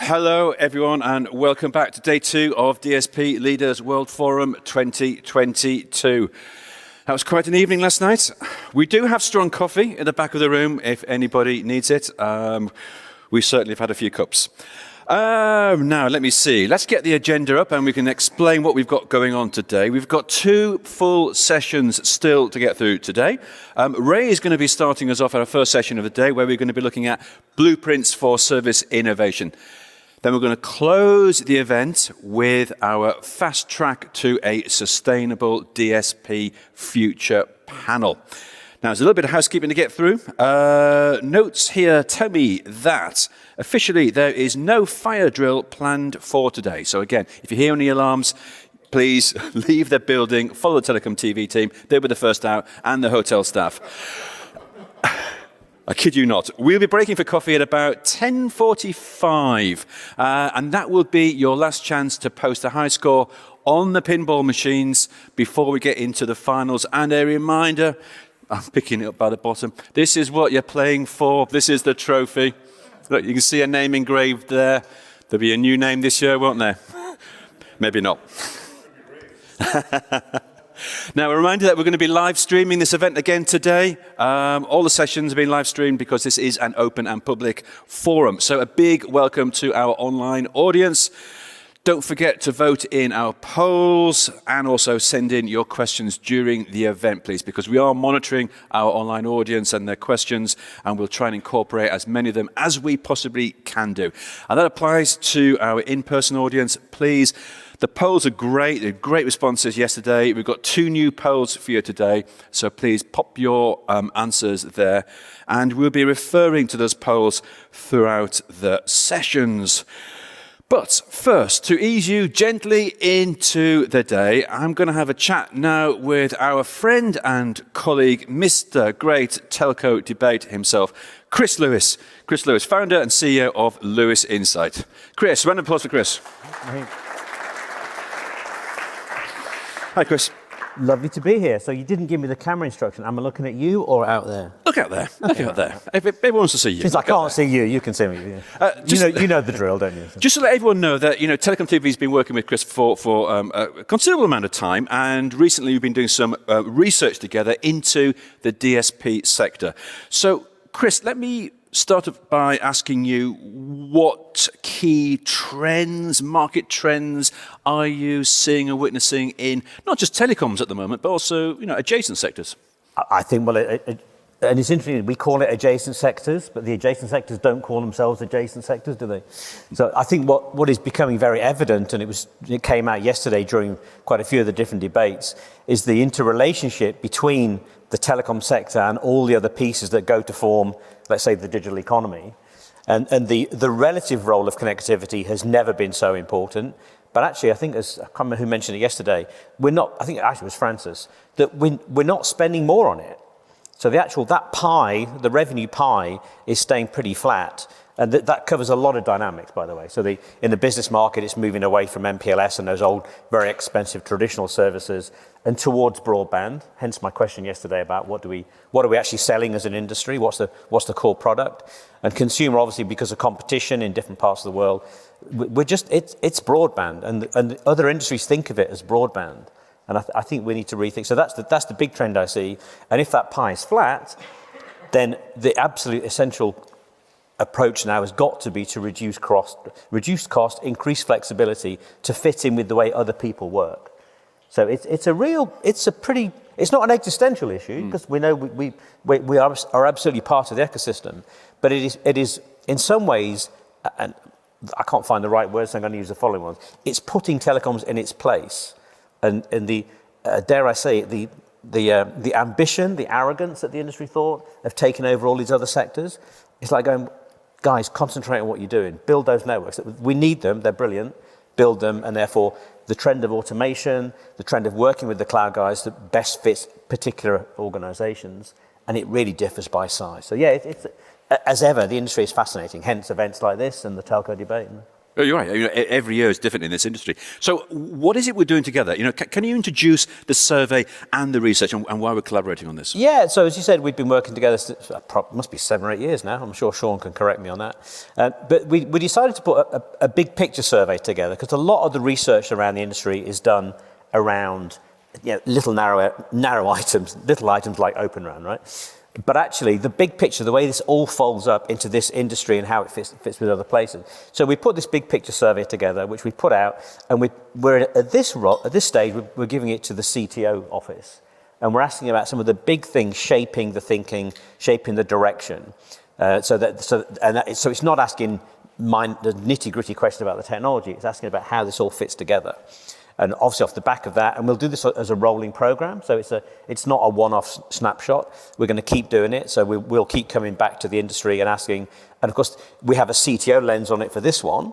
Hello, everyone, and welcome back to day 2 of DSP Leaders World Forum 2022. That was quite an evening last night. We do have strong coffee in the back of the room if anybody needs it. We certainly have had a few cups. Now, let me see. Let's get the agenda up and we can explain what we've got going on today. We've got 2 full sessions still to get through today. Ray is going to be starting us off at our first session of the day where we're going to be looking at blueprints for service innovation. Then we're going to close the event with our fast track to a sustainable DSP future panel. Now, there's a little bit of housekeeping to get through. Notes here tell me that officially there is no fire drill planned for today. So again, if you hear any alarms, please leave the building, follow the TelecomTV team. They'll be the first out, and the hotel staff. I kid you not. We'll be breaking for coffee at about 10:45, and that will be your last chance to post a high score on the pinball machines before we get into the finals. And a reminder, I'm picking it up by the bottom. This is what you're playing for. This is the trophy. Look, you can see a name engraved there. There'll be a new name this year, won't there? Maybe not. Now, a reminder that we're going to be live streaming this event again today. All the sessions have been live streamed because this is an open and public forum. So a big welcome to our online audience. Don't forget to vote in our polls and also send in your questions during the event, please, because we are monitoring our online audience and their questions, and we'll try and incorporate as many of them as we possibly can do. And that applies to our in-person audience. Please, the polls are great. They're great responses yesterday. We've got 2 new polls for you today, so please pop your answers there, and we'll be referring to those polls throughout the sessions. But first, to ease you gently into the day, I'm going to have a chat now with our friend and colleague, Mr. Great Telco Debate himself, Chris Lewis. Chris Lewis, founder and CEO of Lewis Insight. Chris, round of applause for Chris. Hi, Chris. Lovely to be here. So you didn't give me the camera instruction. Am I looking at you or out there? Look out there. Look out there. Everyone wants to see you. Since I can't see you, you can see me. You know the drill, don't you? Just to let everyone know that, TelecomTV has been working with Chris for a considerable amount of time, and recently we've been doing some research together into the DSP sector. So, Chris, let me start off by asking you what key trends, market trends, are you seeing or witnessing in not just telecoms at the moment, but also adjacent sectors? I think, and it's interesting, we call it adjacent sectors, but the adjacent sectors don't call themselves adjacent sectors, do they? So I think what is becoming very evident, and it came out yesterday during quite a few of the different debates, is the interrelationship between the telecom sector and all the other pieces that go to form, let's say, the digital economy. And the relative role of connectivity has never been so important. But actually, I think, I can't remember who mentioned it yesterday, I think it actually was Francis, that we're not spending more on it. So that pie, the revenue pie, is staying pretty flat. And that covers a lot of dynamics, by the way. So in the business market, it's moving away from MPLS and those old, very expensive traditional services and towards broadband. Hence my question yesterday about what are we actually selling as an industry? What's the core product? And consumer, obviously, because of competition in different parts of the world, it's broadband, and other industries think of it as broadband. And I think we need to rethink. So that's the big trend I see. And if that pie is flat, then the absolute essential approach now has got to be to reduce cost, increase flexibility to fit in with the way other people work. So it's not an existential issue because we know we are absolutely part of the ecosystem, but it is in some ways, and I can't find the right words, so I'm going to use the following ones. It's putting telecoms in its place, and the dare I say it, the ambition, the arrogance that the industry thought of taking over all these other sectors. It's like going, guys, concentrate on what you're doing. Build those networks. We need them. They're brilliant. Build them. And therefore, the trend of automation, the trend of working with the cloud guys that best fits particular organizations. And it really differs by size. So, yeah, it's as ever, the industry is fascinating. Hence, events like this and the telco debate. Oh, you're right. Every year is different in this industry. So what is it we're doing together? Can you introduce the survey and the research and why we're collaborating on this? Yeah, so as you said, we've been working together, must be 7 or 8 years now. I'm sure Sean can correct me on that. But we decided to put a big picture survey together because a lot of the research around the industry is done around little narrow items, little items like Open RAN, right? But actually, the big picture, the way this all folds up into this industry and how it fits with other places. So we put this big picture survey together, which we put out, and we're at this stage, we're giving it to the CTO office. And we're asking about some of the big things shaping the thinking, shaping the direction. So it's not asking the nitty-gritty question about the technology, it's asking about how this all fits together. And obviously off the back of that, and we'll do this as a rolling program, so it's not a one-off snapshot. We're going to keep doing it, so we'll keep coming back to the industry and asking. And of course, we have a CTO lens on it for this one.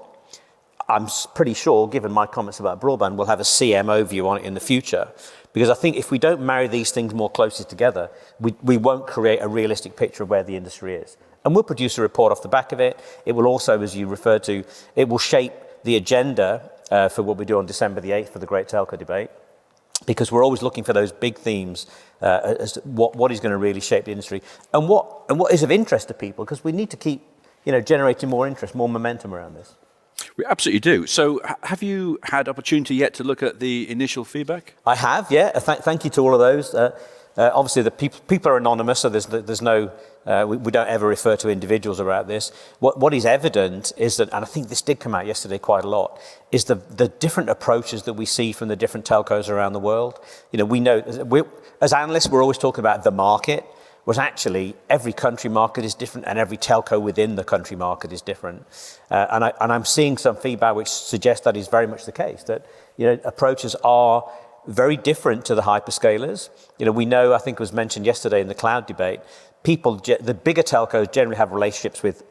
I'm pretty sure, given my comments about broadband, we'll have a CMO view on it in the future. Because I think if we don't marry these things more closely together, we won't create a realistic picture of where the industry is. And we'll produce a report off the back of it. It will also, as you referred to, it will shape the agenda for what we do on December the 8th for the Great Telco Debate, because we're always looking for those big themes as to what is going to really shape the industry and what is of interest to people, because we need to keep generating more interest, more momentum around this. We absolutely do. So have you had opportunity yet to look at the initial feedback? I have, yeah. Thank you to all of those. Obviously, the people are anonymous, so there's no, we don't ever refer to individuals about this. What is evident is that, and I think this did come out yesterday quite a lot, is the different approaches that we see from the different telcos around the world. We know, as analysts, we're always talking about the market, whereas actually every country market is different and every telco within the country market is different. And I'm seeing some feedback which suggests that is very much the case, that approaches are very different to the hyperscalers. We know, I think it was mentioned yesterday in the cloud debate, the bigger telcos generally have relationships with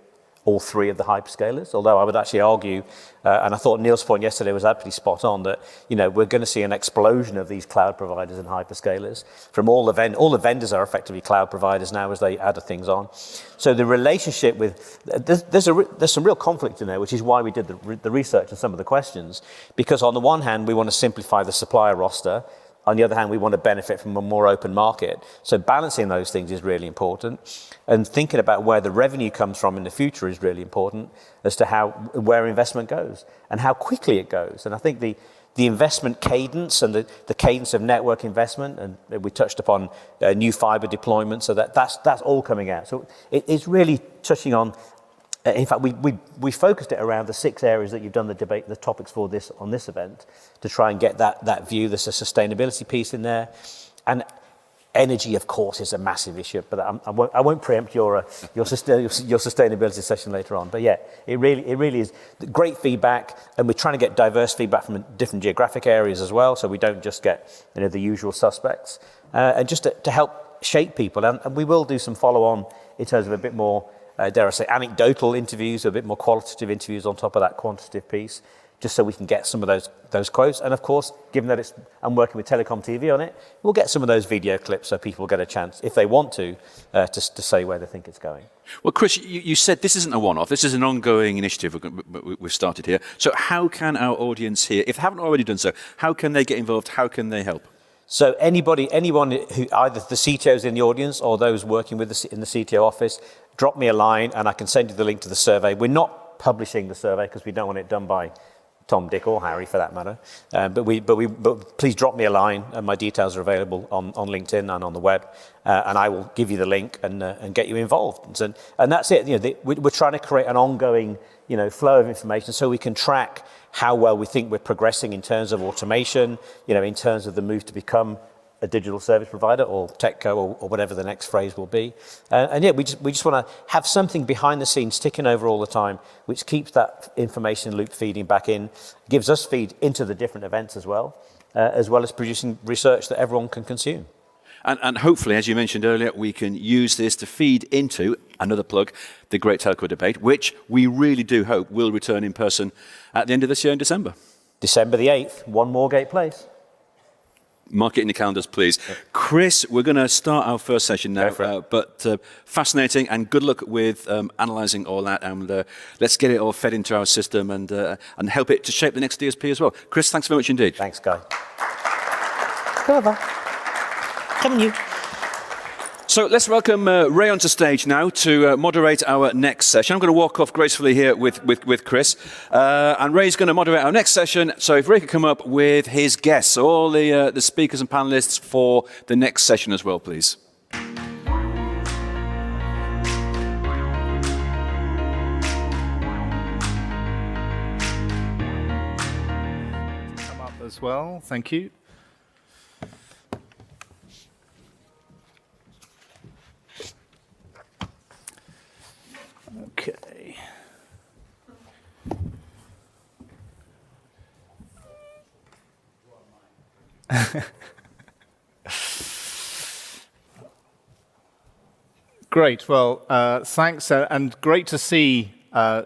all three of the hyperscalers, although I would actually argue, and I thought Neil's point yesterday was absolutely spot on, that we're going to see an explosion of these cloud providers and hyperscalers. From all the vendors are effectively cloud providers now as they add things on. So the relationship with, there's some real conflict in there, which is why we did the research and some of the questions, because on the one hand, we want to simplify the supplier roster. On the other hand, we want to benefit from a more open market. So balancing those things is really important. And thinking about where the revenue comes from in the future is really important as to where investment goes and how quickly it goes. And I think the investment cadence and the cadence of network investment, and we touched upon new fiber deployment, so that's all coming out. So it's really touching on. In fact, we focused it around the 6 areas that you've done the topics for this on this event, to try and get that view. There's a sustainability piece in there, and energy, of course, is a massive issue. But I won't preempt your sustainability session later on. But yeah, it really is great feedback, and we're trying to get diverse feedback from different geographic areas as well, so we don't just get the usual suspects, and just to help shape people. And we will do some follow-on in terms of a bit more. Dare I say, anecdotal interviews, a bit more qualitative interviews on top of that quantitative piece, just so we can get some of those quotes. And of course, given that I'm working with TelecomTV on it, we'll get some of those video clips so people get a chance, if they want to say where they think it's going. Well, Chris, you said this isn't a one-off. This is an ongoing initiative we've started here. So how can our audience here, if they haven't already done so, how can they get involved? How can they help? So anyone who, either the CTOs in the audience or those working in the CTO office, drop me a line and I can send you the link to the survey. We're not publishing the survey because we don't want it done by Tom, Dick or Harry for that matter. But please drop me a line, and my details are available on LinkedIn and on the web, and I will give you the link and get you involved. And that's it. We're trying to create an ongoing flow of information so we can track how well we think we're progressing in terms of automation, in terms of the move to become a digital service provider or techco or whatever the next phrase will be. And yeah, we just want to have something behind the scenes ticking over all the time, which keeps that information loop feeding back in, gives us feed into the different events as well as producing research that everyone can consume. And hopefully, as you mentioned earlier, we can use this to feed into, another plug, the Great Telco Debate, which we really do hope will return in person at the end of this year in December. December the 8th, One Moorgate Place. Mark it in your calendars, please. Chris, we're going to start our first session now, but fascinating, and good luck with analysing all that, and let's get it all fed into our system and help it to shape the next DSP as well. Chris, thanks very much indeed. Thanks, Guy. Come over. Come on, you. So let's welcome Ray onto stage now to moderate our next session. I'm going to walk off gracefully here with Chris, and Ray's going to moderate our next session. So if Ray could come up with his guests, all the speakers and panelists for the next session as well, please. Come up as well, thank you. Okay. Great. Well, thanks, and great to see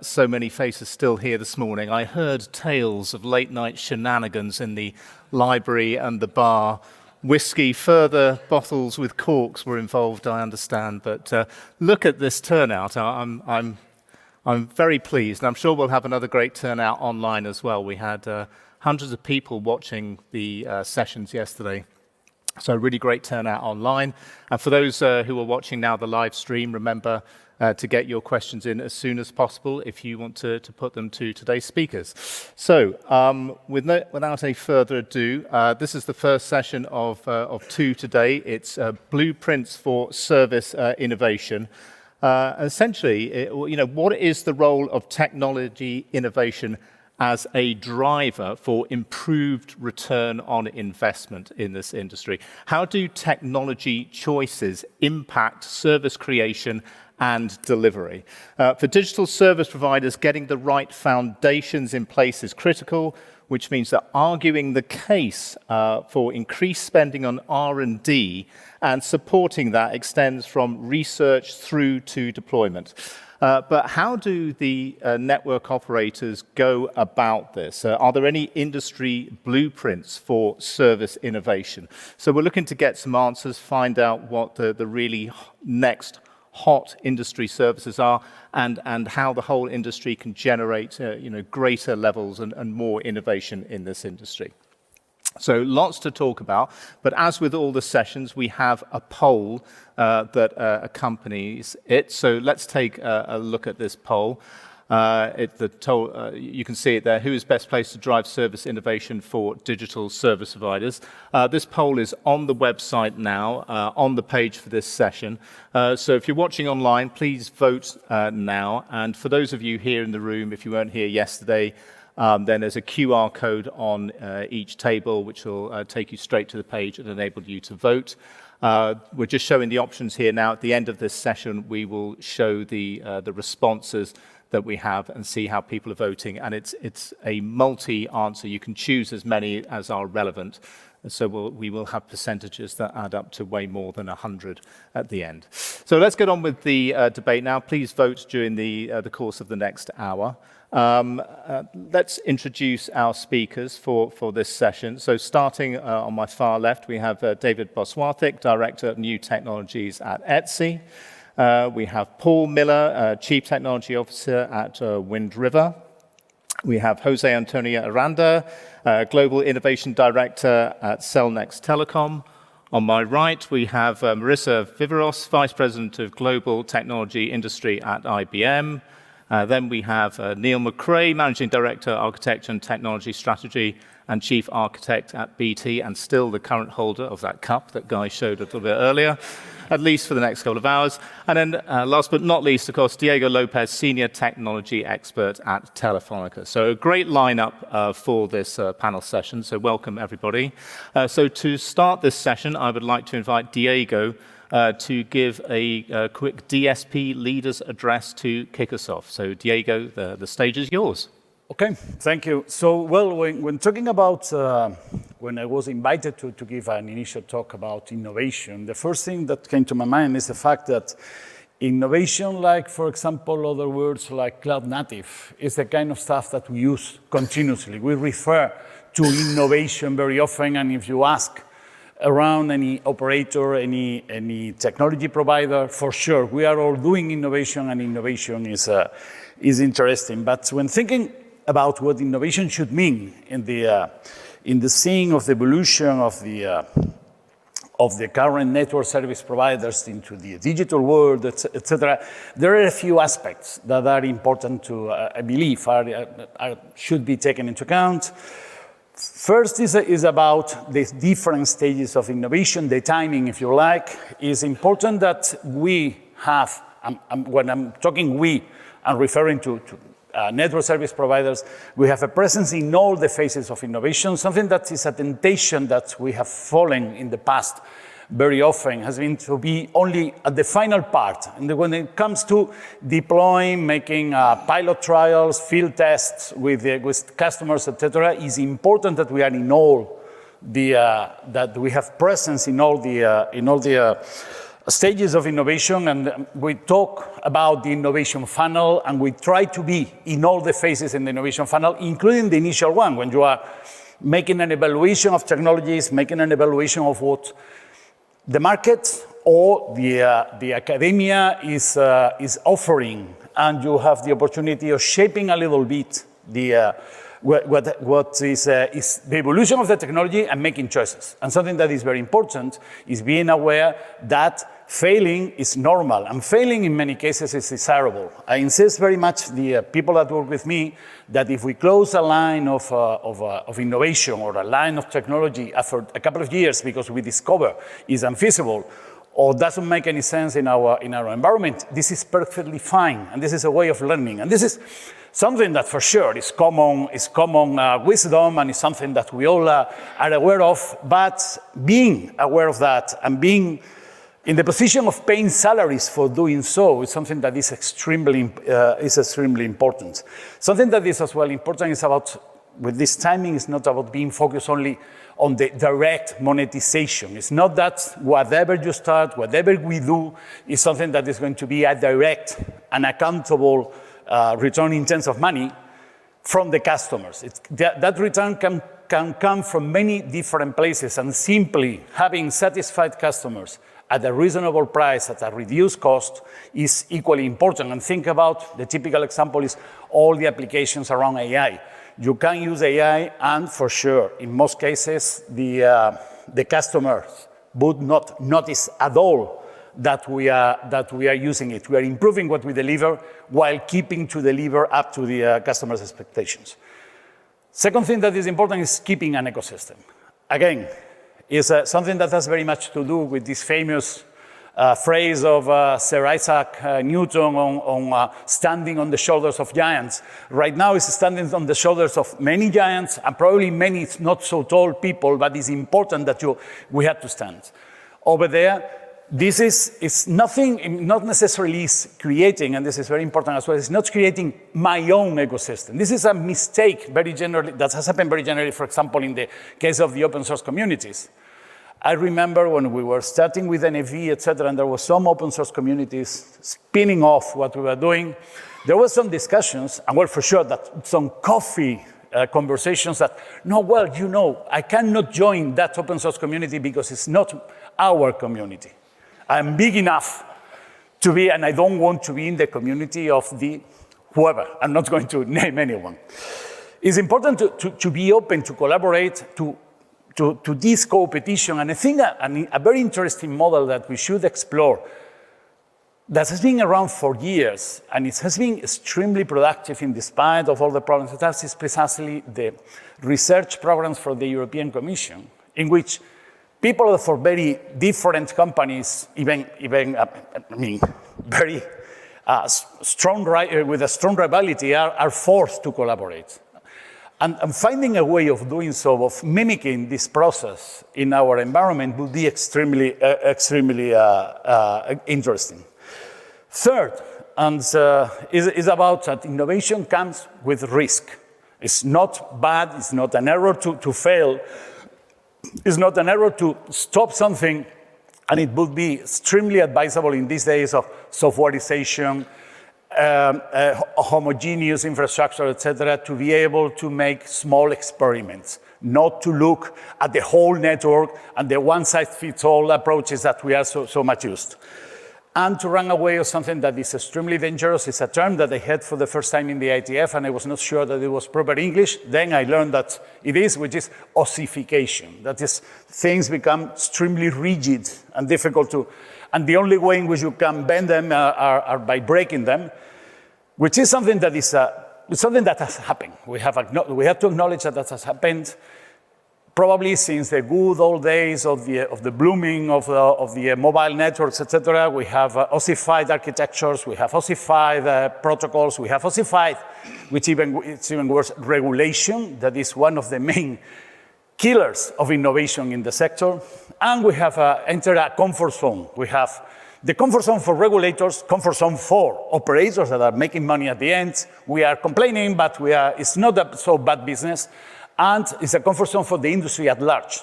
so many faces still here this morning. I heard tales of late-night shenanigans in the library and the bar. Whiskey, further bottles with corks were involved, I understand. But look at this turnout. I'm very pleased, and I'm sure we'll have another great turnout online as well. We had hundreds of people watching the sessions yesterday. So really great turnout online. And for those who are watching now the live stream, remember to get your questions in as soon as possible if you want to put them to today's speakers. So without any further ado, this is the first session of two today. It's Blueprints for Service Innovation. Essentially, what is the role of technology innovation as a driver for improved return on investment in this industry? How do technology choices impact service creation and delivery? For digital service providers, getting the right foundations in place is critical, which means that arguing the case for increased spending on R&D and supporting that extends from research through to deployment. But how do the network operators go about this? Are there any industry blueprints for service innovation? So we're looking to get some answers, find out what the really next hot industry services are, and how the whole industry can generate greater levels and more innovation in this industry. So lots to talk about, but as with all the sessions, we have a poll that accompanies it. So let's take a look at this poll. You can see it there. Who is best placed to drive service innovation for digital service providers? This poll is on the website now, on the page for this session. So if you're watching online, please vote now. And for those of you here in the room, if you weren't here yesterday, then there's a QR code on each table, which will take you straight to the page and enable you to vote. We're just showing the options here now. At the end of this session, we will show the responses that we have and see how people are voting. And it's a multi-answer. You can choose as many as are relevant. So we will have percentages that add up to way more than 100 at the end. So let's get on with the debate now. Please vote during the course of the next hour. Let's introduce our speakers for this session. So starting on my far left, we have David Boswarthick, Director of New Technologies at Etsy. We have Paul Miller, Chief Technology Officer at Wind River. We have Jose Antonio Aranda, Global Innovation Director at Cellnex Telecom. On my right, we have Marissa Viveros, Vice President of Global Technology Industry at IBM. Then we have Neil McRae, Managing Director, Architecture and Technology Strategy and Chief Architect at BT, and still the current holder of that cup that Guy showed a little bit earlier, at least for the next couple of hours. And then last but not least, of course, Diego Lopez, Senior Technology Expert at Telefónica. So a great lineup for this panel session, so welcome everybody. So to start this session, I would like to invite Diego to give a quick DSP Leaders address to kick us off. So Diego, the stage is yours. Okay, thank you. So, well, when talking about, when I was invited to give an initial talk about innovation, the first thing that came to my mind is the fact that innovation, like, for example, other words like cloud native, is the kind of stuff that we use continuously. We refer to innovation very often, and if you ask around any operator, any technology provider. For sure, we are all doing innovation, and innovation is interesting. But when thinking about what innovation should mean in the seeing of the evolution of the current network service providers into the digital world, etc., there are a few aspects that are important to, I believe, should be taken into account. First is about the different stages of innovation, the timing, if you like. It's important that we have, when I'm talking we, I'm referring to network service providers, we have a presence in all the phases of innovation. Something that is a temptation that we have fallen in the past very often has been to be only at the final part. And when it comes to deploying, making pilot trials, field tests with customers, etc., it's important that we are in all that we have presence in all the stages of innovation, and we talk about the innovation funnel, and we try to be in all the phases in the innovation funnel, including the initial one, when you are making an evaluation of technologies, making an evaluation of what the market or the academia is offering, and you have the opportunity of shaping a little bit what is the evolution of the technology and making choices. And something that is very important is being aware that failing is normal, and failing in many cases is desirable. I insist very much, the people that work with me, that if we close a line of innovation or a line of technology after a couple of years because we discover is unfeasible or doesn't make any sense in our environment, this is perfectly fine, and this is a way of learning. And this is something that for sure is common wisdom, and is something that we all are aware of. But being aware of that and being in the position of paying salaries for doing so is something that is extremely important. Something that is as well important is about, with this timing, is not about being focused only on the direct monetization. It's not that whatever you start, whatever we do, is something that is going to be a direct and accountable return in terms of money from the customers. That return can come from many different places, and simply having satisfied customers at a reasonable price, at a reduced cost, is equally important. And think about, the typical example is all the applications around AI. You can use AI, and for sure, in most cases, the customers would not notice at all that we are using it. We are improving what we deliver while keeping to deliver up to the customer's expectations. Second thing that is important is keeping an ecosystem. Again, is something that has very much to do with this famous phrase of Sir Isaac Newton on standing on the shoulders of giants. Right now, it's standing on the shoulders of many giants, and probably many not so tall people, but it's important that we have to stand. Over there, this is nothing, not necessarily is creating, and this is very important as well, it's not creating my own ecosystem. This is a mistake very generally, that has happened very generally, for example, in the case of the open source communities. I remember when we were starting with NFV, etc., and there were some open source communities spinning off what we were doing. There were some discussions, and well, for sure, that some coffee conversations that, no, well, you know, I cannot join that open source community because it's not our community. I'm big enough to be, and I don't want to be in the community of the whoever. I'm not going to name anyone. It's important to be open, to collaborate, to this competition. And I think a very interesting model that we should explore, that has been around for years, and it has been extremely productive in despite of all the problems it has, is precisely the research programs for the European Commission, in which people for very different companies, even very strong, with a strong rivalry, are forced to collaborate. And finding a way of doing so, of mimicking this process in our environment, would be extremely interesting. Third, and is about that innovation comes with risk. It's not bad, it's not an error to fail. It's not an error to stop something, and it would be extremely advisable in these days of softwareization, homogeneous infrastructure, etc., to be able to make small experiments. not to look at the whole network and the one-size-fits-all approaches that we are so much used. And to run away of something that is extremely dangerous. It's a term that I had for the first time in the ITF, and I was not sure that it was proper English. Then I learned that it is, which is ossification. That is, things become extremely rigid and difficult to, and the only way in which you can bend them are by breaking them, which is something that is something that has happened. We have to acknowledge that has happened. Probably since the good old days of the blooming of the mobile networks, etc., we have ossified architectures, we have ossified protocols, we have ossified, which it's even worse, regulation. That is one of the main killers of innovation in the sector. And we have entered a comfort zone. We have the comfort zone for regulators, comfort zone for operators that are making money at the end. We are complaining, but it's not a so bad business. And it's a comfort zone for the industry at large.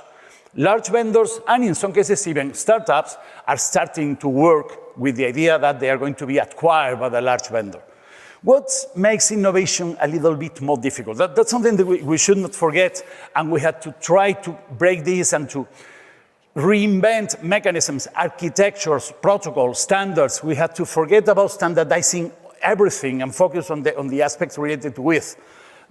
Large vendors, and in some cases even startups, are starting to work with the idea that they are going to be acquired by the large vendor. What makes innovation a little bit more difficult? That's something that we should not forget, and we had to try to break this and to reinvent mechanisms, architectures, protocols, standards. We had to forget about standardizing everything and focus on the aspects related with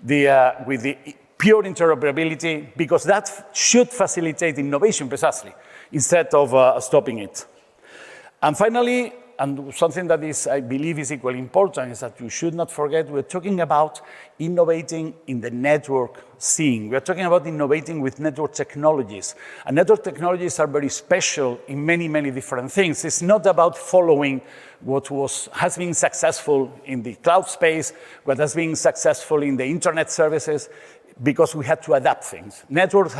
the pure interoperability, because that should facilitate innovation precisely, instead of stopping it. And finally, and something that is, I believe, is equally important, is that you should not forget we're talking about innovating in the network scene. We're talking about innovating with network technologies. And network technologies are very special in many, many different things. It's not about following what has been successful in the cloud space, what has been successful in the internet services, because we had to adapt things. Network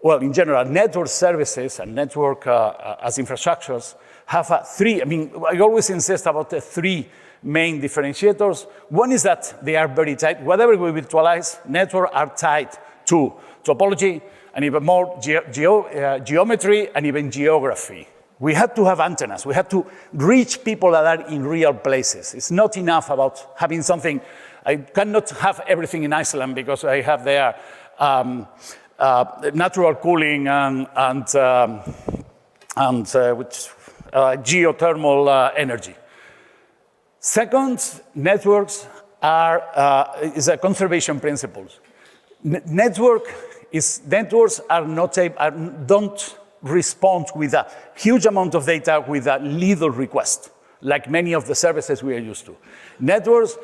well, in general, network services and network as infrastructures have three, I always insist about the three main differentiators. One is that they are very tight. Whatever we virtualize, networks are tied to topology and even more geometry and even geography. We had to have antennas. We had to reach people that are in real places. It's not enough about having something. I cannot have everything in Iceland because I have there natural cooling and geothermal energy. Second, networks is a conservation principle. Networks don't respond with a huge amount of data with a little request, like many of the services we are used to. Networks,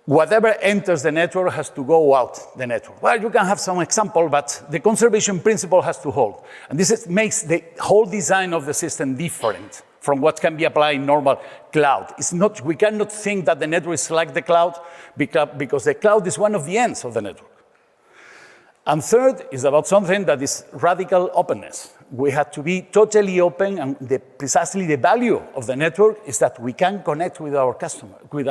whatever enters the network has to go out the network. Well, you can have some example, but the conservation principle has to hold. And this makes the whole design of the system different from what can be applied in normal cloud. We cannot think that the network is like the cloud because the cloud is one of the ends of the network. And third is about something that is radical openness. We have to be totally open, and precisely the value of the network is that we can connect with our with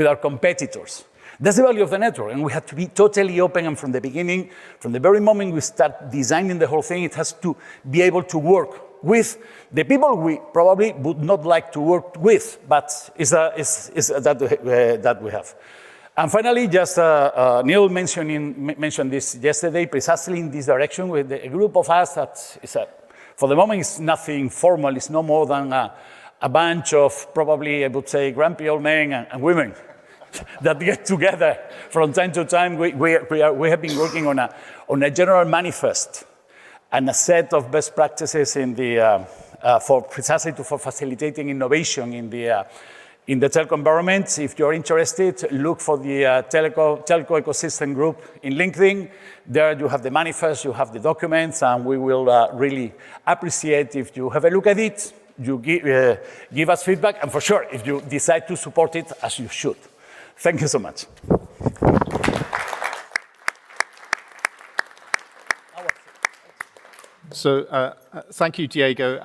our competitors. That's the value of the network, and we have to be totally open, and from the beginning, from the very moment we start designing the whole thing, it has to be able to work with the people we probably would not like to work with, but that we have. And finally, just Neil mentioned this yesterday, precisely in this direction, with a group of us that is, for the moment, it's nothing formal. It's no more than a bunch of probably, I would say, grumpy old men and women that get together from time to time. We have been working on a general manifest and a set of best practices in the for facilitating innovation in the telco environment. If you're interested, look for the telco ecosystem group in LinkedIn. There you have the manifest, you have the documents, and we will really appreciate if you have a look at it, you give us feedback, and for sure, if you decide to support it, as you should. Thank you so much. So thank you, Diego.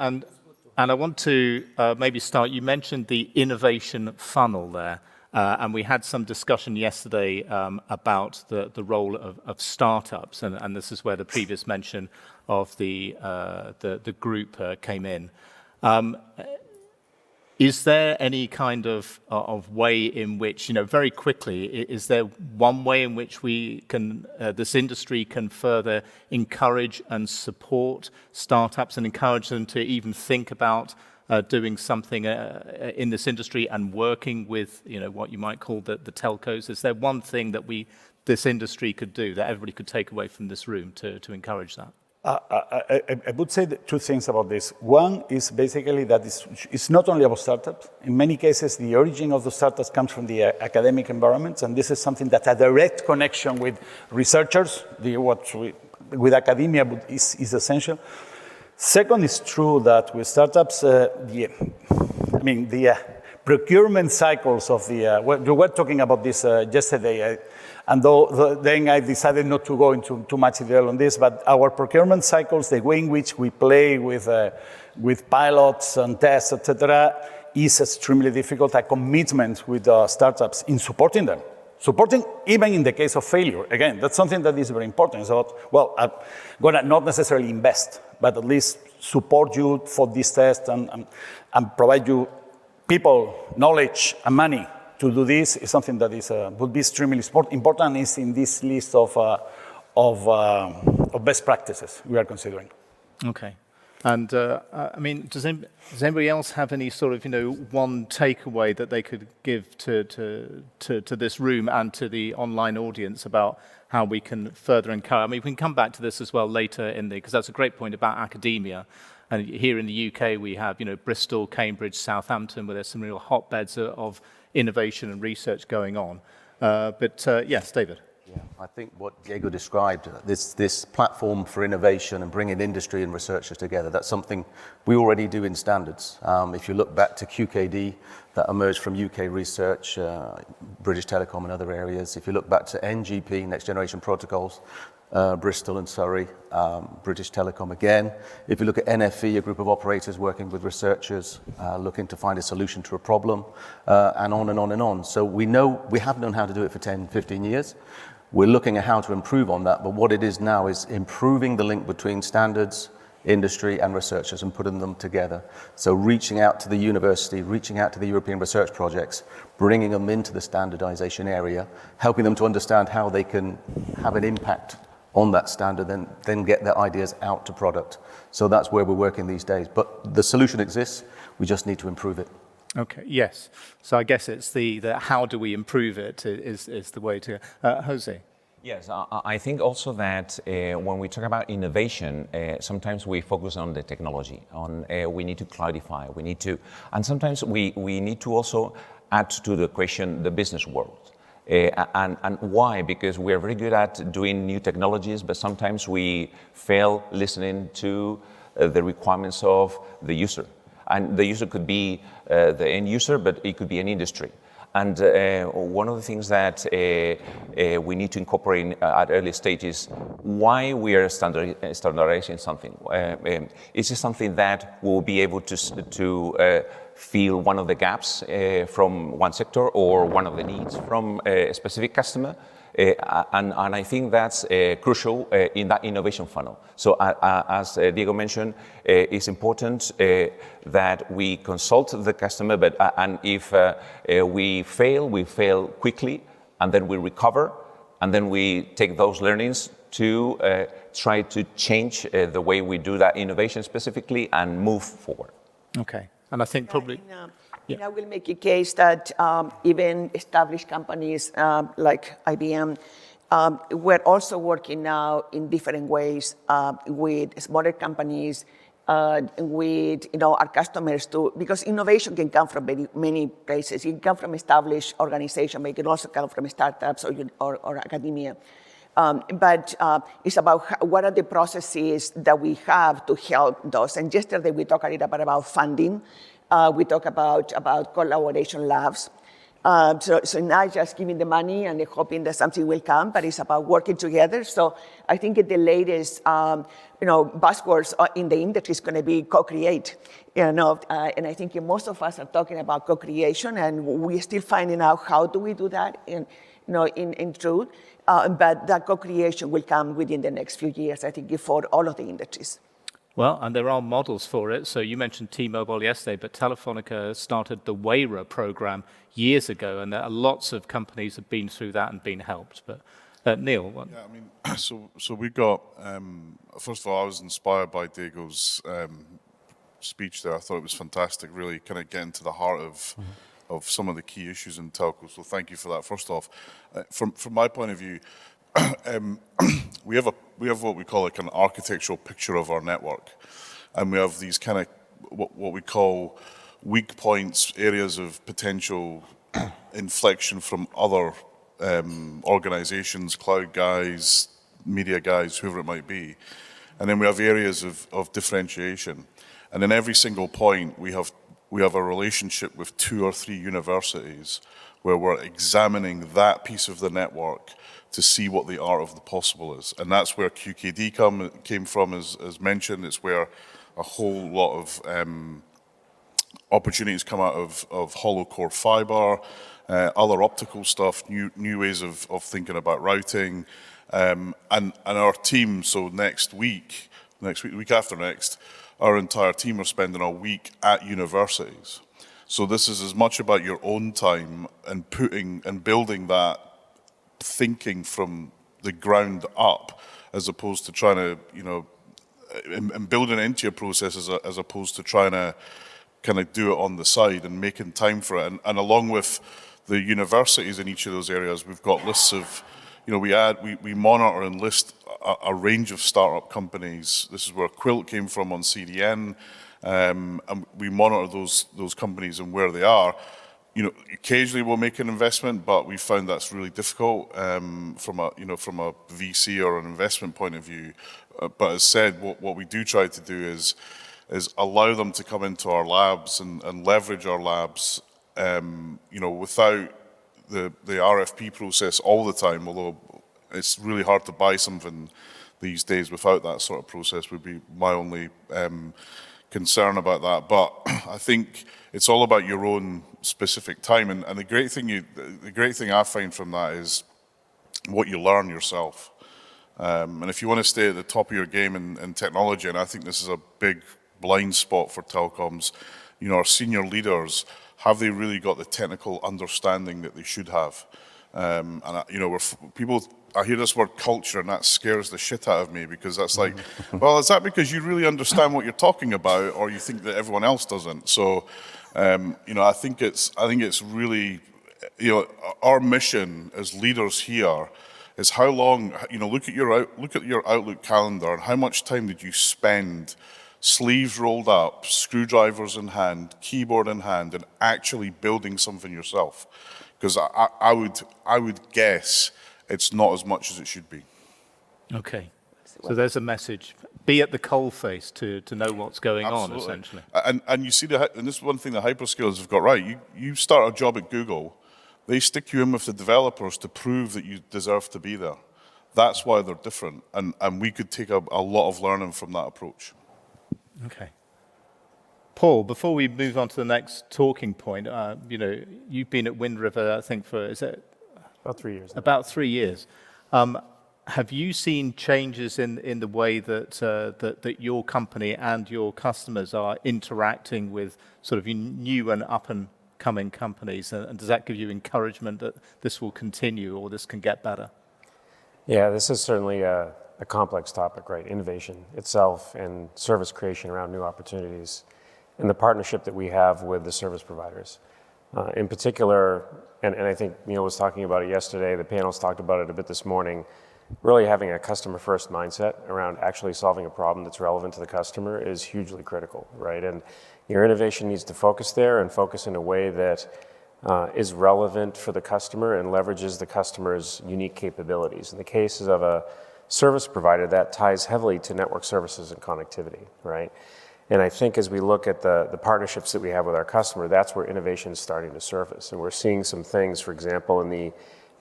And I want to maybe start, you mentioned the innovation funnel there, and we had some discussion yesterday about the role of startups, and this is where the previous mention of the group came in. Is there any kind of way in which, very quickly, is there one way in which we can, this industry can further encourage and support startups and encourage them to even think about doing something in this industry and working with, what you might call the telcos? Is there one thing that this industry could do, that everybody could take away from this room to encourage that? I would say two things about this. One is basically that it's not only about startups. In many cases, the origin of the startups comes from the academic environments, and this is something that a direct connection with researchers, with academia is essential. Second, it's true that with startups, the procurement cycles of we were talking about this yesterday, and then I decided not to go into too much detail on this, but our procurement cycles, the way in which we play with pilots and tests, etc., is extremely difficult. A commitment with startups in supporting them. Supporting even in the case of failure. Again, that's something that is very important. So, I'm going to not necessarily invest, but at least support you for this test and provide you people, knowledge, and money to do this is something that would be extremely important and is in this list of best practices we are considering. Okay. And does anybody else have any sort of, one takeaway that they could give to this room and to the online audience about how we can further encourage? We can come back to this as well later because that's a great point about academia. And here in the UK, we have, Bristol, Cambridge, Southampton, where there's some real hotbeds of innovation and research going on. Yes, David. Yeah, I think what Diego described, this platform for innovation and bringing industry and researchers together, that's something we already do in standards. If you look back to QKD, that emerged from UK research, British Telecom and other areas. If you look back to NGP, Next Generation Protocols, Bristol and Surrey, British Telecom again. If you look at NFE, a group of operators working with researchers, looking to find a solution to a problem, and on and on and on. So we have known how to do it for 10, 15 years. We're looking at how to improve on that, but what it is now is improving the link between standards, industry and researchers and putting them together. So reaching out to the university, reaching out to the European research projects, bringing them into the standardization area, helping them to understand how they can have an impact on that standard, then get their ideas out to product. So that's where we're working these days. But the solution exists, we just need to improve it. Okay, yes. So I guess it's the how do we improve it is the way to... Jose? Yes, I think also that when we talk about innovation, sometimes we focus on the technology, we need to clarify, and sometimes we need to also add to the question the business world. And why? Because we are very good at doing new technologies, but sometimes we fail listening to the requirements of the user. And the user could be the end user, but it could be an industry. And one of the things that we need to incorporate at early stages, why we are standardizing something. Is it something that will be able to fill one of the gaps from one sector or one of the needs from a specific customer? And I think that's crucial in that innovation funnel. So as Diego mentioned, it's important that we consult the customer, and if we fail quickly, and then we recover, and then we take those learnings to try to change the way we do that innovation specifically and move forward. Okay, and I think probably... I will make a case that even established companies like IBM, we're also working now in different ways with smaller companies, with our customers too, because innovation can come from many places. It can come from established organizations, but it can also come from startups or academia. But it's about what are the processes that we have to help those. And yesterday we talked a little bit about funding. We talk about collaboration labs. So not just giving the money and hoping that something will come, but it's about working together. So I think the latest, buzzwords in the industry is going to be co-create. And I think most of us are talking about co-creation, and we're still finding out how do we do that in truth. But that co-creation will come within the next few years, I think, for all of the industries. Well, and there are models for it. So you mentioned T-Mobile yesterday, but Telefónica started the WARA program years ago, and there are lots of companies have been through that and been helped. But Neil, what? Yeah, I mean, so we got. First of all, I was inspired by Diego's speech there. I thought it was fantastic. Really, kind of getting to the heart of some of the key issues in telco. So thank you for that. First off, from my point of view, we have what we call like an architectural picture of our network, and we have these kind of what we call weak points, areas of potential inflection from other organizations, cloud guys, media guys, whoever it might be. And then we have areas of differentiation. And in every single point, we have a relationship with 2 or 3 universities where we're examining that piece of the network to see what the art of the possible is. And that's where QKD came from, as mentioned. It's where a whole lot of opportunities come out of hollow core fiber, other optical stuff, new ways of thinking about routing, and our team. So next week, week after next, our entire team are spending a week at universities. So this is as much about your own time and building that thinking from the ground up, as opposed to trying to, and building it into your process as opposed to trying to kind of do it on the side and making time for it. And along with the universities in each of those areas, we've got lists of, we monitor and list a range of startup companies. This is where Quilt came from on CDN, and we monitor those companies and where they are. Occasionally we'll make an investment, but we found that's really difficult from a VC or an investment point of view. But as said, what we do try to do is allow them to come into our labs and leverage our labs, without the RFP process all the time, although it's really hard to buy something these days without that sort of process, would be my only concern about that. But I think it's all about your own specific time, and the great thing I find from that is what you learn yourself. And if you want to stay at the top of your game in technology, and I think this is a big blind spot for telecoms, our senior leaders, have they really got the technical understanding that they should have? And I hear this word culture, and that scares the shit out of me, because that's like, well, is that because you really understand what you're talking about, or you think that everyone else doesn't? So, I think it's really, our mission as leaders here is how long, look at your Outlook calendar, and how much time did you spend sleeves rolled up, screwdrivers in hand, keyboard in hand, and actually building something yourself? Because I would guess it's not as much as it should be. Okay. So there's a message. Be at the coalface to know what's going on, essentially. And you see, and this is one thing the hyperscalers have got right. You start a job at Google, they stick you in with the developers to prove that you deserve to be there. That's why they're different. And we could take a lot of learning from that approach. Okay. Paul, before we move on to the next talking point, you've been at Wind River, I think, is it? About 3 years. About 3 years. Have you seen changes in the way that your company and your customers are interacting with sort of new and up-and-coming companies? And does that give you encouragement that this will continue or this can get better? Yeah, this is certainly a complex topic, right? Innovation itself and service creation around new opportunities, and the partnership that we have with the service providers. In particular, and I think Neil was talking about it yesterday, the panelists talked about it a bit this morning, really having a customer-first mindset around actually solving a problem that's relevant to the customer is hugely critical, right? And your innovation needs to focus there and focus in a way that is relevant for the customer and leverages the customer's unique capabilities. In the cases of a service provider, that ties heavily to network services and connectivity, right? And I think as we look at the partnerships that we have with our customer, that's where innovation is starting to surface. And we're seeing some things, for example, in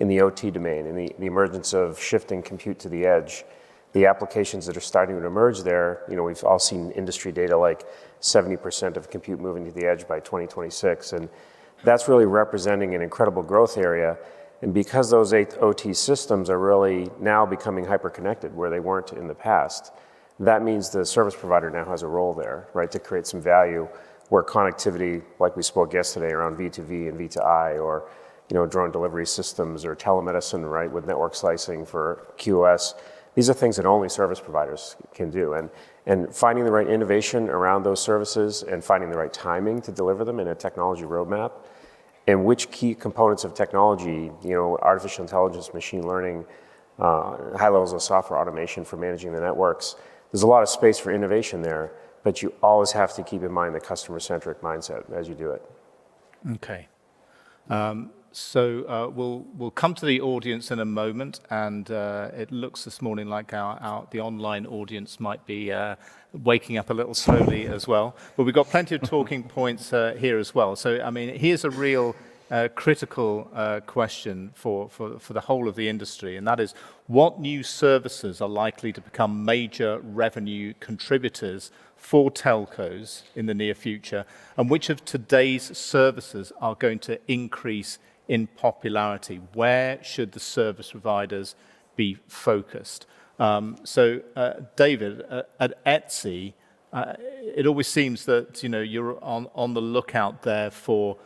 the OT domain, in the emergence of shifting compute to the edge, the applications that are starting to emerge there. We've all seen industry data like 70% of compute moving to the edge by 2026. And that's really representing an incredible growth area. And because those OT systems are really now becoming hyper-connected where they weren't in the past, That means the service provider now has a role there, right, to create some value where connectivity, like we spoke yesterday around V2V and V2I, or drone delivery systems, or telemedicine, right, with network slicing for QoS. These are things that only service providers can do. And finding the right innovation around those services and finding the right timing to deliver them in a technology roadmap, and which key components of technology, artificial intelligence, machine learning, high levels of software automation for managing the networks. There's a lot of space for innovation there, but you always have to keep in mind the customer-centric mindset as you do it. Okay. So we'll come to the audience in a moment, and it looks this morning like the online audience might be waking up a little slowly as well. But we've got plenty of talking points here as well. So, I mean, here's a real critical question for the whole of the industry, and that is, what new services are likely to become major revenue contributors for telcos in the near future, and which of today's services are going to increase in popularity? Where should the service providers be focused? David, at Etsy, it always seems that you're on the lookout there for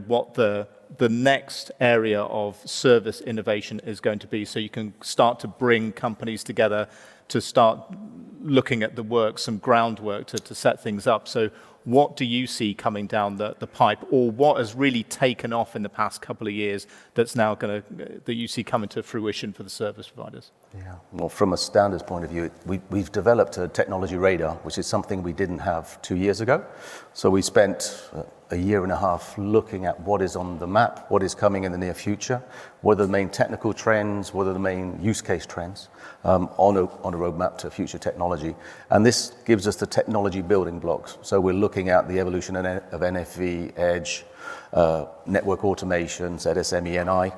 what the next area of service innovation is going to be, so you can start to bring companies together to start looking at the work, some groundwork to set things up. So what do you see coming down the pipe, or what has really taken off in the past couple of years that's now that you see coming to fruition for the service providers? Yeah, well, from a standards point of view, we've developed a technology radar, which is something we didn't have 2 years ago. So we spent a year and a half looking at what is on the map, what is coming in the near future, what are the main technical trends, what are the main use case trends on a roadmap to future technology. And this gives us the technology building blocks. So we're looking at the evolution of NFV, edge, network automation, ZSM, ENI,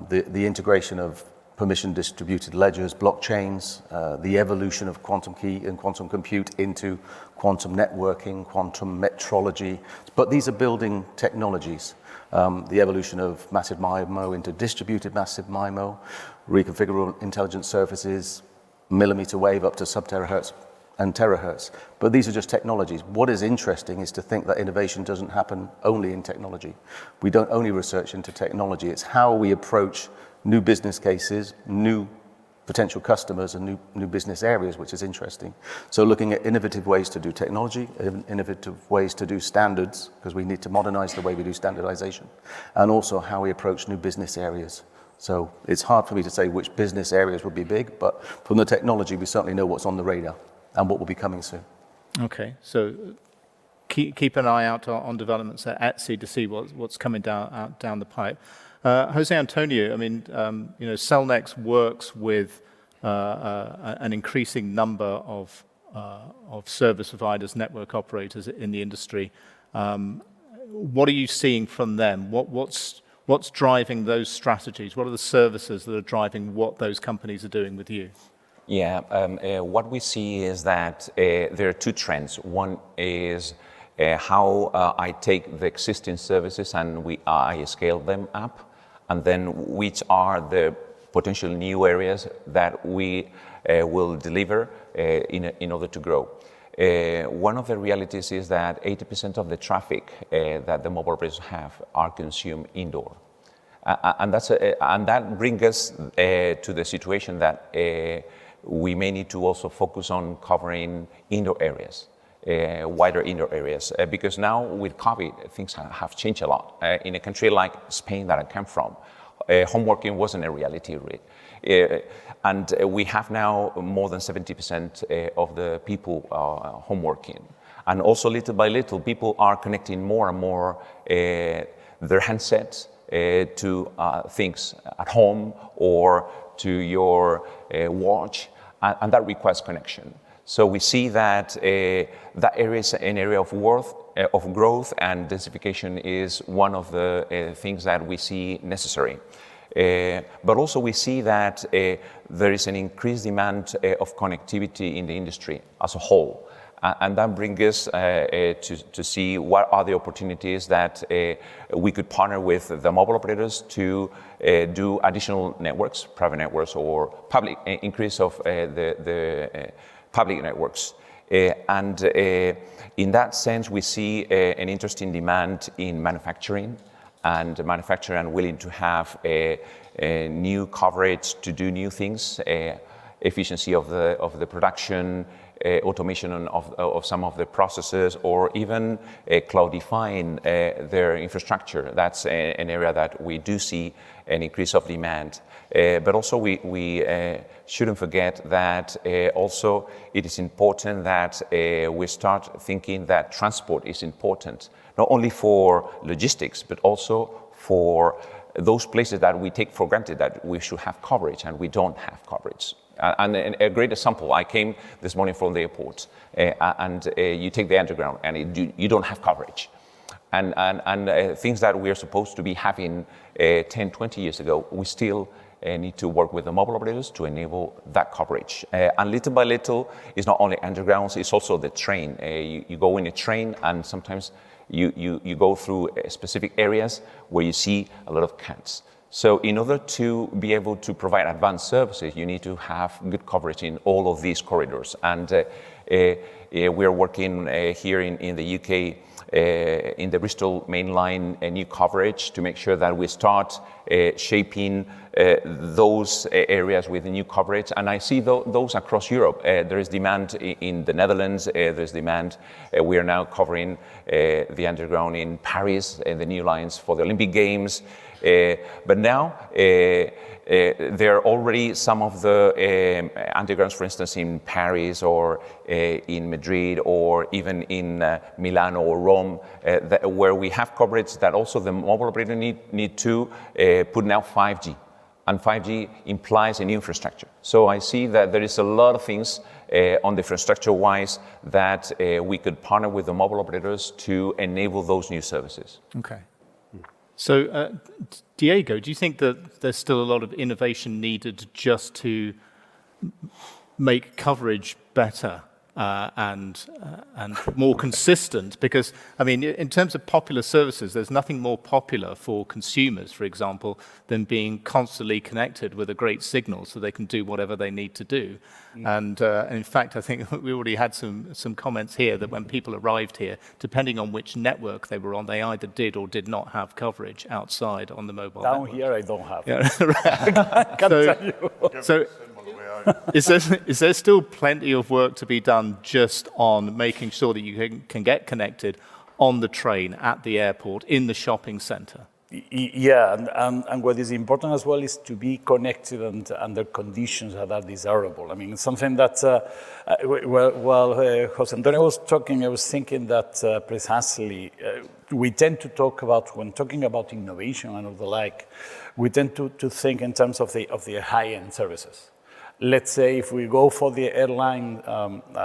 the integration of permission distributed ledgers, blockchains, the evolution of quantum key and quantum compute into quantum networking, quantum metrology. But these are building technologies. The evolution of massive MIMO into distributed massive MIMO, reconfigurable intelligent surfaces, millimeter wave up to sub-terahertz and terahertz. But these are just technologies. What is interesting is to think that innovation doesn't happen only in technology. We don't only research into technology. It's how we approach new business cases, new potential customers, and new business areas, which is interesting. So looking at innovative ways to do technology, innovative ways to do standards, because we need to modernize the way we do standardization, and also how we approach new business areas. So it's hard for me to say which business areas will be big, but from the technology, we certainly know what's on the radar and what will be coming soon. Okay, so keep an eye out on developments at Etsy to see what's coming down the pipe. Jose Antonio, I mean, Cellnex works with an increasing number of service providers, network operators in the industry. What are you seeing from them? What's driving those strategies? What are the services that are driving what those companies are doing with you? Yeah, what we see is that there are two trends. One is how I take the existing services and I scale them up, and then which are the potential new areas that we will deliver in order to grow. One of the realities is that 80% of the traffic that the mobile operators have are consumed indoor. And that brings us to the situation that we may need to also focus on covering indoor areas, wider indoor areas, because now with COVID, things have changed a lot. In a country like Spain that I come from, homeworking wasn't a reality, really. And we have now more than 70% of the people homeworking. And also little by little, people are connecting more and more their handsets to things at home or to your watch, and that requires connection. So we see that that area is an area of growth, and densification is one of the things that we see necessary. But also we see that there is an increased demand of connectivity in the industry as a whole. And that brings us to see what are the opportunities that we could partner with the mobile operators to do additional networks, private networks, or public increase of the public networks. And in that sense, we see an interesting demand in manufacturing, and manufacturing willing to have a new coverage to do new things, efficiency of the production, automation of some of the processes, or even cloudifying their infrastructure. That's an area that we do see an increase of demand. But also we shouldn't forget that also it is important that we start thinking that transport is important, not only for logistics, but also for those places that we take for granted that we should have coverage and we don't have coverage. And a great example, I came this morning from the airport, and you take the underground and you don't have coverage. And things that we are supposed to be having 10, 20 years ago, we still need to work with the mobile operators to enable that coverage. And little by little, it's not only undergrounds, it's also the train. You go in a train and sometimes you go through specific areas where you see a lot of cats. So in order to be able to provide advanced services, you need to have good coverage in all of these corridors. And we're working here in the UK in the Bristol main line, a new coverage to make sure that we start shaping those areas with new coverage. And I see those across Europe. There is demand in the Netherlands, there's demand. We are now covering the underground in Paris, the new lines for the Olympic Games. But now there are already some of the undergrounds, for instance, in Paris or in Madrid or even in Milan or Rome, where we have coverage that also the mobile operator need to put now 5G. And 5G implies a new infrastructure. So I see that there is a lot of things on the infrastructure-wise that we could partner with the mobile operators to enable those new services. Okay. So, Diego, do you think that there's still a lot of innovation needed just to make coverage better and more consistent? Because, I mean, in terms of popular services, there's nothing more popular for consumers, for example, than being constantly connected with a great signal so they can do whatever they need to do. And in fact, I think we already had some comments here that when people arrived here, depending on which network they were on, they either did or did not have coverage outside on the mobile Down network. here, I don't have. Yeah. I can tell you. So is there still plenty of work to be done just on making sure that you can get connected on the train, at the airport, in the shopping center? Yeah, and what is important as well is to be connected and under conditions that are desirable. I mean, something that, while Jose Antonio was talking, I was thinking that precisely we tend to talk about, when talking about innovation and all the like, we tend to think in terms of the high-end services. Let's say if we go for the airline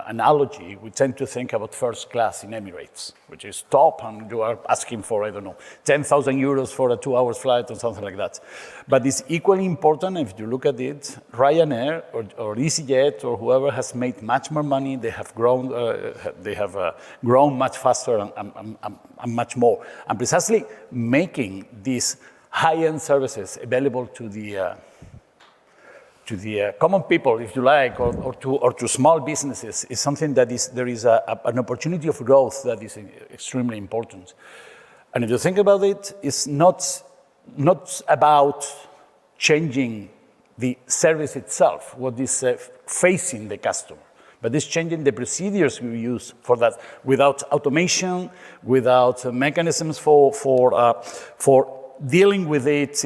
analogy, we tend to think about first class in Emirates, which is top, and you are asking for, I don't know, 10,000 euros for a 2-hour flight or something like that. But it's equally important, if you look at it, Ryanair or EasyJet or whoever has made much more money, they have grown much faster and much more. And precisely making these high-end services available to the common people, if you like, or to small businesses is something that there is an opportunity of growth that is extremely important. And if you think about it, it's not about changing the service itself, what is facing the customer, but it's changing the procedures we use for that. Without automation, without mechanisms for dealing with it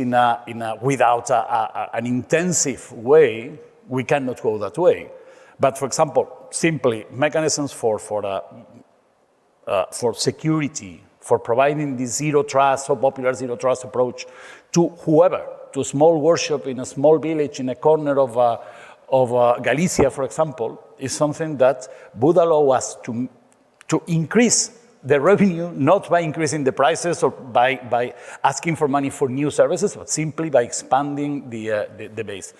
without an intensive way, we cannot go that way. But for example, simply mechanisms for security, for providing the zero trust, so popular zero trust approach to whoever, to a small workshop in a small village in a corner of Galicia, for example, is something that would allow us to increase the revenue, not by increasing the prices or by asking for money for new services, but simply by expanding the base.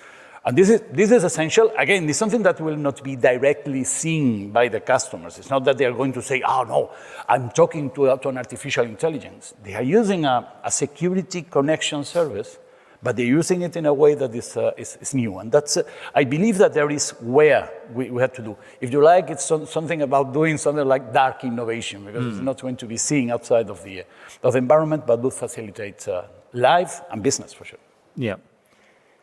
And this is essential. Again, it's something that will not be directly seen by the customers. It's not that they are going to say, oh no, I'm talking to an artificial intelligence. They are using a security connection service but they're using it in a way that is new. And that's, I believe that there is where we have to do. If you like, it's something about doing something like dark innovation, because it's not going to be seen outside of the environment, but will facilitate life and business for sure. Yeah.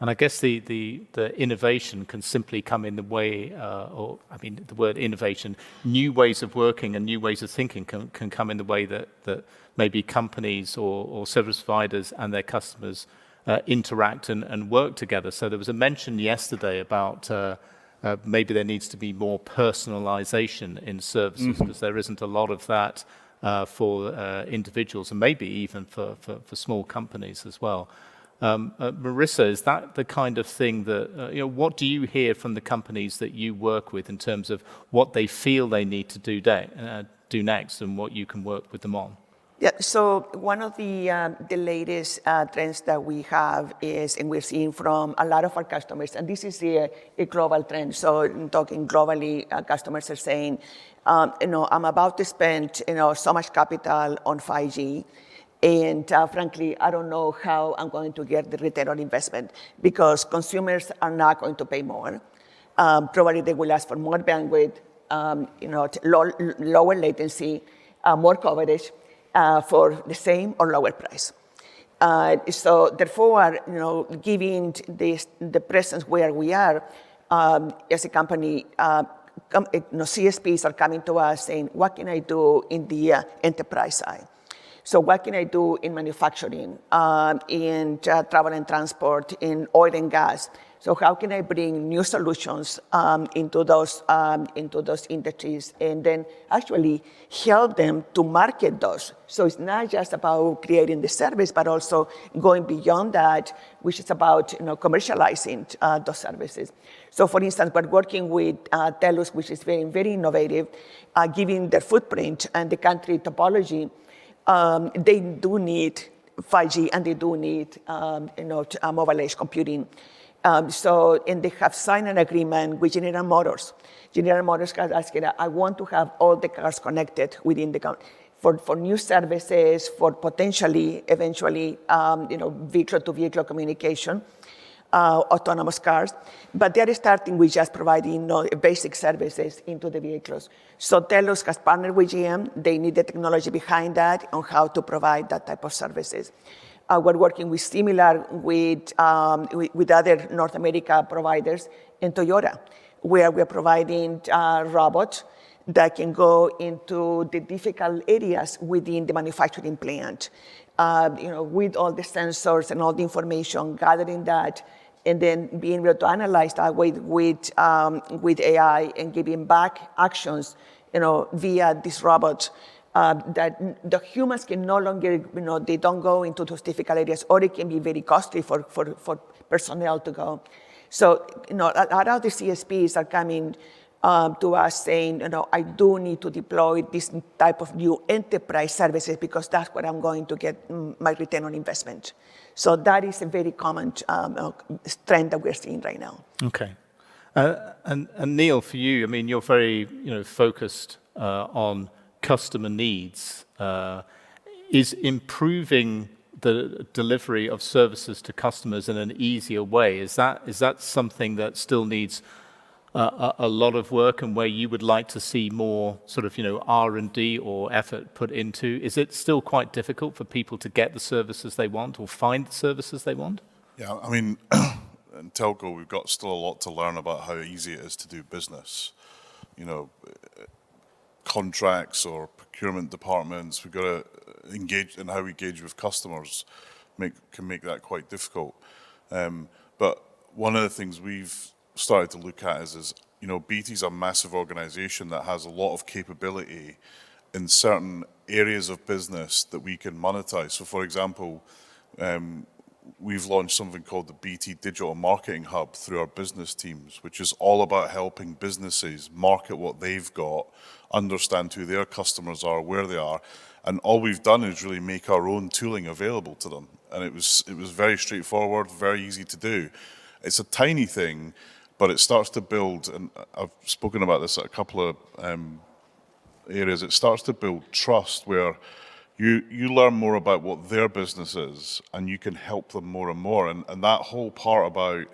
And I guess the innovation can simply come in the way, the word innovation, new ways of working and new ways of thinking can come in the way that maybe companies or service providers and their customers interact and work together. So there was a mention yesterday about maybe there needs to be more personalization in services, because there isn't a lot of that for individuals and maybe even for small companies as well. Marissa, is that the kind of thing that, what do you hear from the companies that you work with in terms of what they feel they need to do next and what you can work with them on? Yeah, so one of the latest trends that we have is, and we're seeing from a lot of our customers, and this is a global trend. So talking globally, customers are saying, I'm about to spend, so much capital on 5G. And frankly, I don't know how I'm going to get the return on investment, because consumers are not going to pay more. Probably they will ask for more bandwidth, lower latency, more coverage for the same or lower price. So therefore, given the presence where we are as a company, CSPs are coming to us saying, what can I do in the enterprise side? So what can I do in manufacturing, in travel and transport, in oil and gas? So how can I bring new solutions into those industries, and then actually help them to market those? So it's not just about creating the service, but also going beyond that, which is about commercializing those services. So for instance, we're working with Telus, which is very, very innovative, given their footprint and the country topology. They do need 5G and they do need mobile edge computing. And they have signed an agreement with General Motors. General Motors has asked, I want to have all the cars connected within the company for new services, for potentially, eventually, vehicle-to-vehicle communication, autonomous cars. But they are starting with just providing basic services into the vehicles. So Telus has partnered with GM. They need the technology behind that on how to provide that type of services. We're working with similar with other North America providers and Toyota, where we're providing robots that can go into the difficult areas within the manufacturing plant, with all the sensors and all the information, gathering that, and then being able to analyze that with AI and giving back actions, via this robot. That the humans can no longer, they don't go into those difficult areas, or it can be very costly for personnel to go. So, a lot of the CSPs are coming to us saying, I do need to deploy this type of new enterprise services because that's where I'm going to get my return on investment. So that is a very common trend that we're seeing right now. Okay. And Neil, for you, you're very focused on customer needs. Is improving the delivery of services to customers in an easier way, is that something that still needs a lot of work, and where you would like to see more sort of R&D or effort put into? Is it still quite difficult for people to get the services they want or find the services they want? Yeah, in telco, we've got still a lot to learn about how easy it is to do business. Contracts or procurement departments, we've got to engage in how we engage with customers, can make that quite difficult. But one of the things we've started to look at is BT's a massive organization that has a lot of capability in certain areas of business that we can monetize. So for example, we've launched something called the BT Digital Marketing Hub through our business teams, which is all about helping businesses market what they've got, understand who their customers are, where they are. And all we've done is really make our own tooling available to them. And it was very straightforward, very easy to do. It's a tiny thing, but it starts to build, and I've spoken about this at a couple of areas, it starts to build trust where you learn more about what their business is, and you can help them more and more. And that whole part about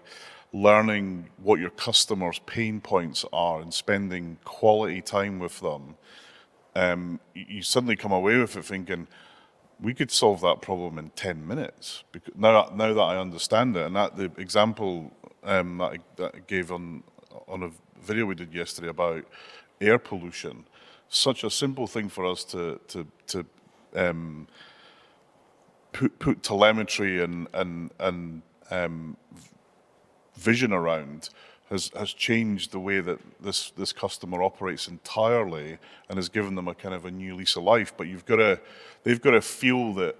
learning what your customers' pain points are and spending quality time with them, you suddenly come away with it thinking, we could solve that problem in 10 minutes. Because now that I understand it, and that the example that I gave on a video we did yesterday about air pollution, such a simple thing for us to put telemetry and vision around has changed the way that this customer operates entirely, and has given them a kind of a new lease of life. But they've got to feel that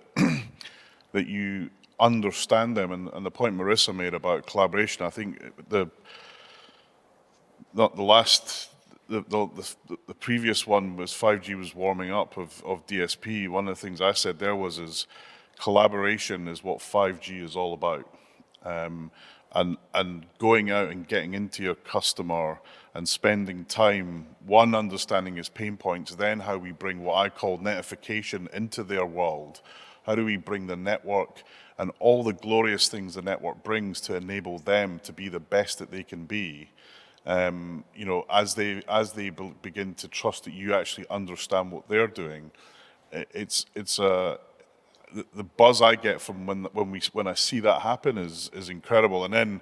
that you understand them. And the point Marissa made about collaboration, I think the previous one was 5G was warming up of DSP. One of the things I said there is collaboration is what 5G is all about. And going out and getting into your customer and spending time, one, understanding his pain points, then how we bring what I call netification into their world. How do we bring the network and all the glorious things the network brings to enable them to be the best that they can be? As they begin to trust that you actually understand what they're doing, the buzz I get from when I see that happen is incredible, and then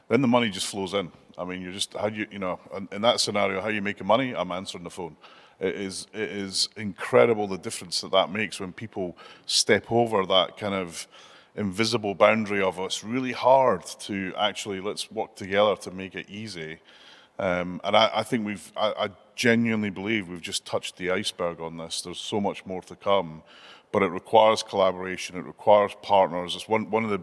the money just flows in. I mean, in that scenario, how you making money? I'm answering the phone. It is incredible the difference that makes when people step over that kind of invisible boundary of it's really hard to actually let's work together to make it easy. And I think I genuinely believe we've just touched the iceberg on this. There's so much more to come, but it requires collaboration. It requires partners. It's one of the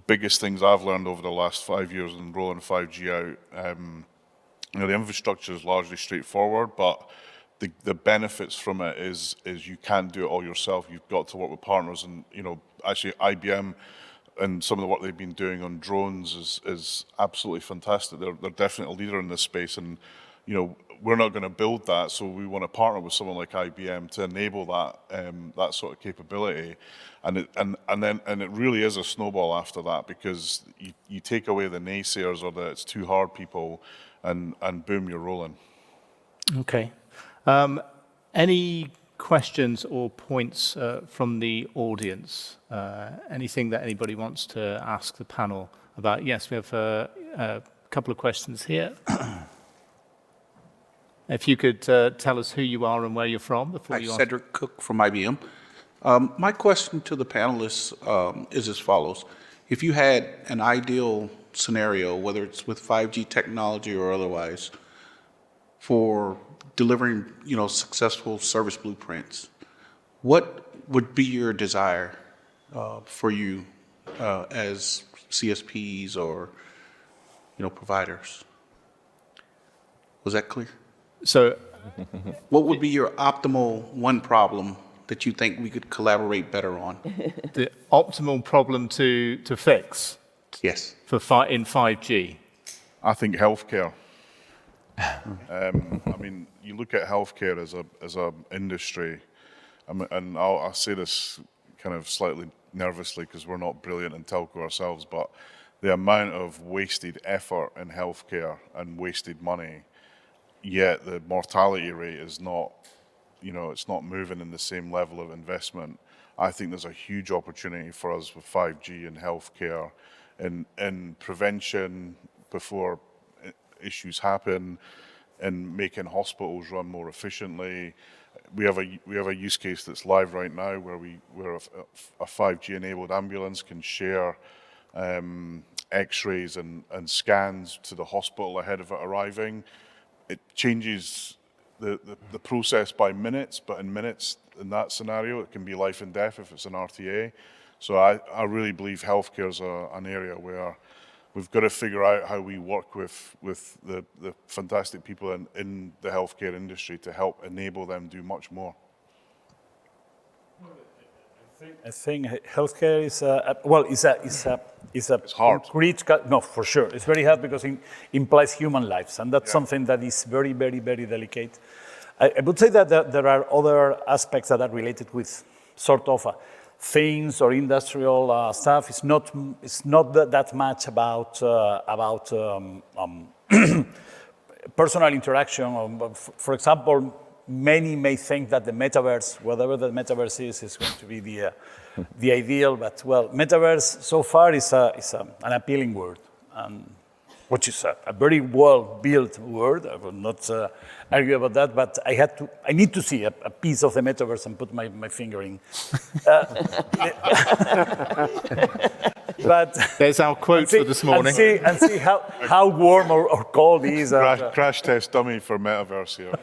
biggest things I've learned over the last 5 years in rolling 5G out. The infrastructure is largely straightforward, but the benefits from it is you can't do it all yourself. You've got to work with partners, and actually IBM and some of the work they've been doing on drones is absolutely fantastic. They're definitely a leader in this space, and we're not going to build that, so we want to partner with someone like IBM to enable that sort of capability, and it really is a snowball after that, because you take away the naysayers or the it's too hard people, and boom, you're rolling. Okay. Any questions or points from the audience? Anything that anybody wants to ask the panel about? Yes, we have a couple of questions here. If you could tell us who you are and where you're from before you ask. Cedric Cook from IBM. My question to the panelists is as follows. If you had an ideal scenario, whether it's with 5G technology or otherwise, for delivering successful service blueprints, what would be your desire for you as CSPs or providers? Was that clear? So, what would be your optimal one problem that you think we could collaborate better on? The optimal problem to fix? Yes. In 5G? I think healthcare. I mean, you look at healthcare as a industry, and I'll say this kind of slightly nervously because we're not brilliant in telco ourselves, but the amount of wasted effort in healthcare and wasted money, yet the mortality rate is not, it's not moving in the same level of investment. I think there's a huge opportunity for us with 5G and healthcare in prevention before issues happen, and making hospitals run more efficiently. We have a use case that's live right now where a 5G enabled ambulance can share X-rays and scans to the hospital ahead of it arriving. It changes the process by minutes, but in minutes in that scenario, it can be life and death if it's an RTA. So I really believe healthcare is an area where we've got to figure out how we work with the fantastic people in the healthcare industry to help enable them do much more. I think healthcare is a hard. concrete. No, for sure, it's very hard because it implies human lives, and that's something that is very, very, very delicate. I would say that there are other aspects that are related with sort of things or industrial stuff. It's not that much about personal interaction. For example, many may think that the metaverse, whatever the metaverse is going to be the ideal. But well, metaverse so far is an appealing word, which is a very well-built word. I will not argue about that, but I need to see a piece of the metaverse and put my finger in. But there's our quote for this morning. And see how warm or cold it is. Crash test dummy for metaverse here.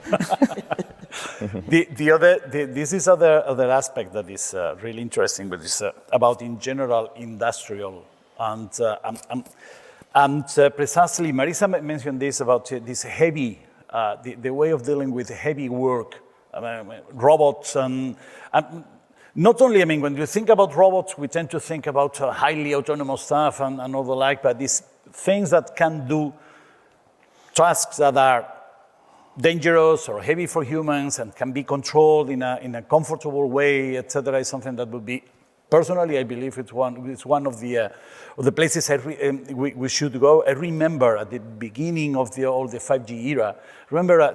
This is other aspect that is really interesting, but it's about in general industrial and precisely Marisa mentioned this about this heavy, the way of dealing with heavy work, robots and not only, I mean, when you think about robots, we tend to think about highly autonomous stuff and all the like, but these things that can do tasks that are dangerous or heavy for humans and can be controlled in a comfortable way, etc., is something that would be, personally, I believe it's one of the places we should go. I remember at the beginning of all the 5G era,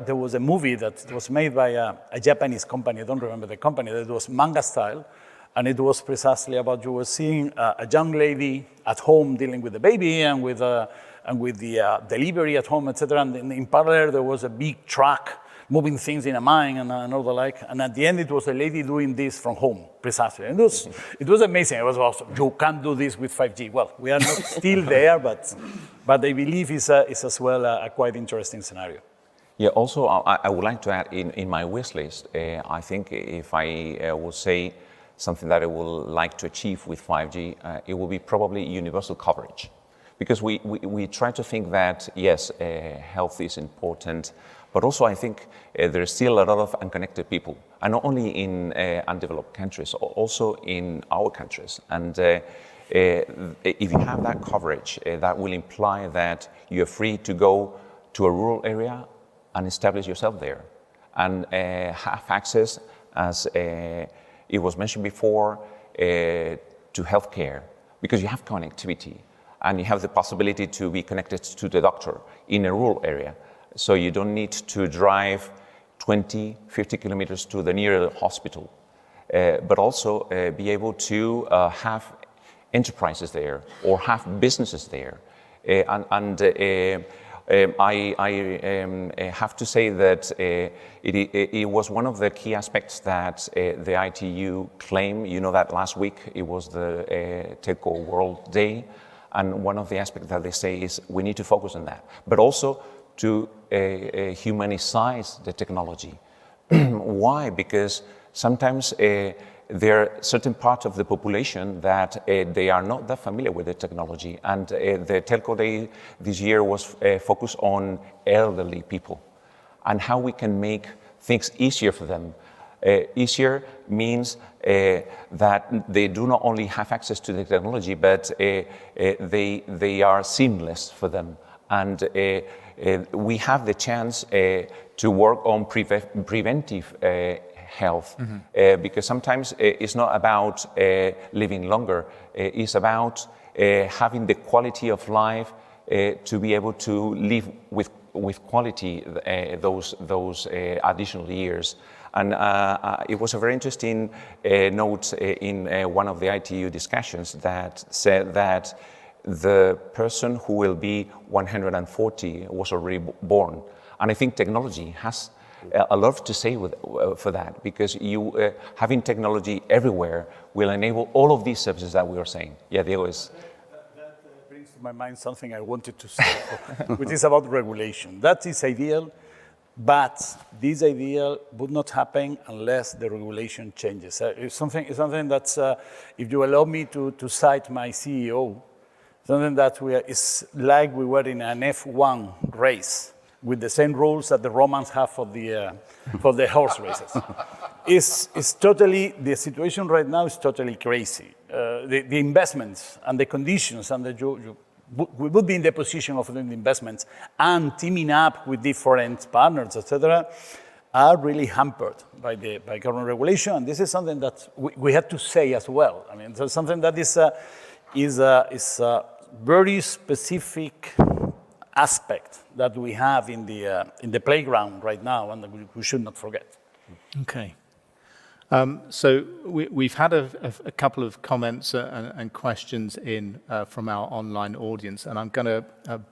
there was a movie that was made by a Japanese company, I don't remember the company, that was manga style, and it was precisely about you were seeing a young lady at home dealing with the baby and with the delivery at home, etc. And in parallel, there was a big truck moving things in a mine and all the like. And at the end, it was a lady doing this from home, precisely. And it was amazing. It was awesome. You can't do this with 5G. Well, we are not still there, but I believe it's as well a quite interesting scenario. Yeah, also, I would like to add in my wish list, I think if I will say something that I would like to achieve with 5G, it will be probably universal coverage. Because we try to think that, yes, health is important, but also I think there's still a lot of unconnected people, and not only in undeveloped countries, also in our countries. And if you have that coverage, that will imply that you're free to go to a rural area and establish yourself there, and have access, as it was mentioned before, to healthcare, because you have connectivity, and you have the possibility to be connected to the doctor in a rural area. So you don't need to drive 20, 50 kilometers to the nearest hospital, but also be able to have enterprises there or have businesses there. I have to say that it was one of the key aspects that the ITU claimed. You know that last week it was the Telco World Day, and one of the aspects that they say is we need to focus on that, but also to humanize the technology. Why? Because sometimes there are certain parts of the population that they are not that familiar with the technology, and the Telco Day this year was focused on elderly people and how we can make things easier for them. Easier means that they do not only have access to the technology, but they are seamless for them. And we have the chance to work on preventive health, because sometimes it's not about living longer, it's about having the quality of life to be able to live with quality those additional years. And it was a very interesting note in one of the ITU discussions that said that the person who will be 140 was already born. And I think technology has a lot to say for that, because having technology everywhere will enable all of these services that we are saying. Yeah, Diego is... That brings to my mind something I wanted to say, which is about regulation. That is ideal, but this ideal would not happen unless the regulation changes. It's something that's, if you allow me to cite my CEO, something that it's like we were in an F1 race with the same rules that the Romans have for the horse races. It's totally, the situation right now is totally crazy. The investments and the conditions, and we would be in the position of doing the investments and teaming up with different partners, etc. are really hampered by current regulation, and this is something that we had to say as well. I mean, so something that is a very specific aspect that we have in the playground right now, and that we should not forget. Okay. So we've had a couple of comments and questions in from our online audience, and I'm going to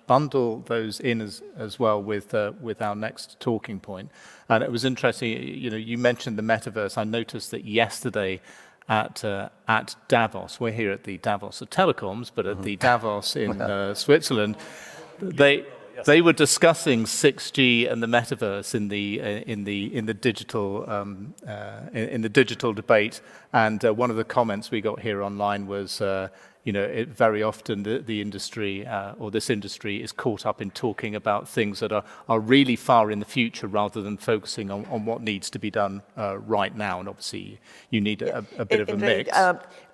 bundle those in as well with our next talking point. And it was interesting, you mentioned the metaverse. I noticed that yesterday at Davos, we're here at the Davos of Telecoms, but at the Davos in Switzerland, they were discussing 6G and the metaverse in the digital debate, and one of the comments we got here online was, very often the industry or this industry is caught up in talking about things that are really far in the future rather than focusing on what needs to be done right now, and obviously you need a bit of a mix.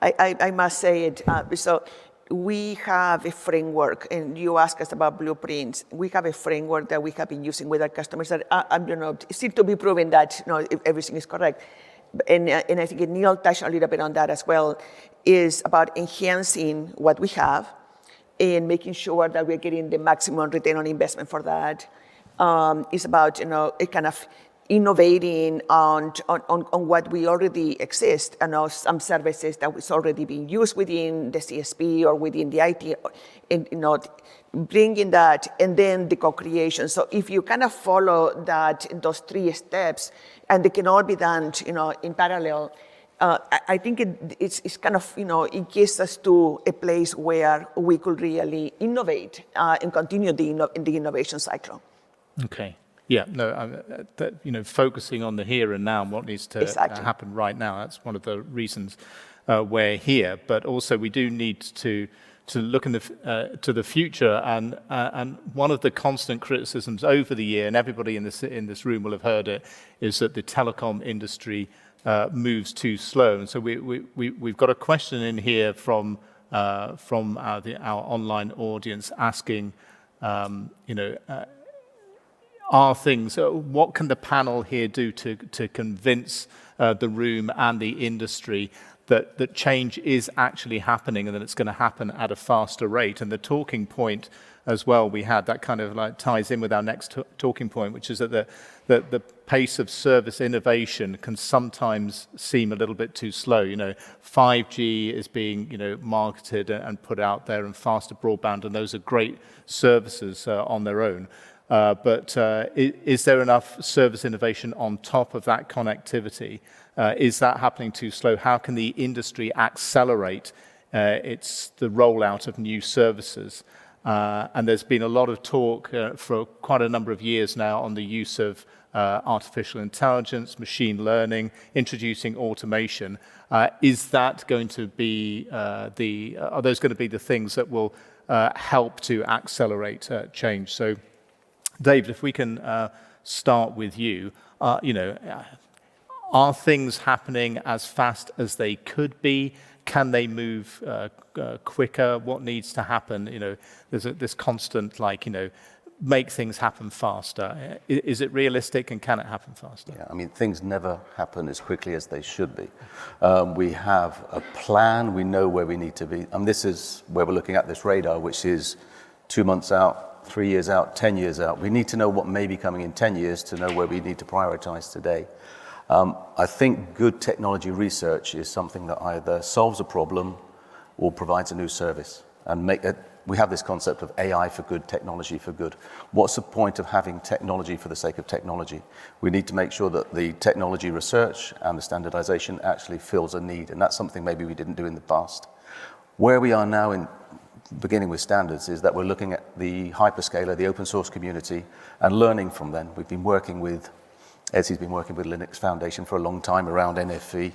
I must say it. So we have a framework, and you ask us about blueprints. We have a framework that we have been using with our customers that still to be proven that everything is correct. And I think Neil touched a little bit on that as well, is about enhancing what we have and making sure that we're getting the maximum return on investment for that. It's about a kind of innovating on what we already exist, and some services that was already being used within the CSP or within the IT, and bringing that, and then the co-creation. So if you kind of follow those 3 steps, and they can all be done, in parallel, I think it's kind of, it gets us to a place where we could really innovate and continue the innovation cycle. Okay. Yeah, no, focusing on the here and now and what needs to happen right now, that's one of the reasons we're here. But also we do need to look to the future, and one of the constant criticisms over the year, and everybody in this room will have heard it, is that the telecom industry moves too slow. And so we've got a question in here from our online audience asking, what can the panel here do to convince the room and the industry that change is actually happening and that it's going to happen at a faster rate? And the talking point as well, we had that kind of ties in with our next talking point, which is that the pace of service innovation can sometimes seem a little bit too slow. 5G is being marketed and put out there, and faster broadband, and those are great services on their own. But is there enough service innovation on top of that connectivity? Is that happening too slow? How can the industry accelerate the rollout of new services? And there's been a lot of talk for quite a number of years now on the use of artificial intelligence, machine learning, introducing automation. Is that going to be are those going to be the things that will help to accelerate change? So, David, if we can start with you, are things happening as fast as they could be? Can they move quicker? What needs to happen? There's this constant, make things happen faster. Is it realistic, and can it happen faster? Yeah, I mean, things never happen as quickly as they should be. We have a plan. We know where we need to be. And this is where we're looking at this radar, which is 2 months out, 3 years out, 10 years out. We need to know what may be coming in 10 years to know where we need to prioritize today. I think good technology research is something that either solves a problem or provides a new service. And we have this concept of AI for good, technology for good. What's the point of having technology for the sake of technology? We need to make sure that the technology research and the standardization actually fills a need, and that's something maybe we didn't do in the past. Where we are now in beginning with standards is that we're looking at the hyperscaler, the open source community, and learning from them. We've been working with Etsy's been working with Linux Foundation for a long time around NFV.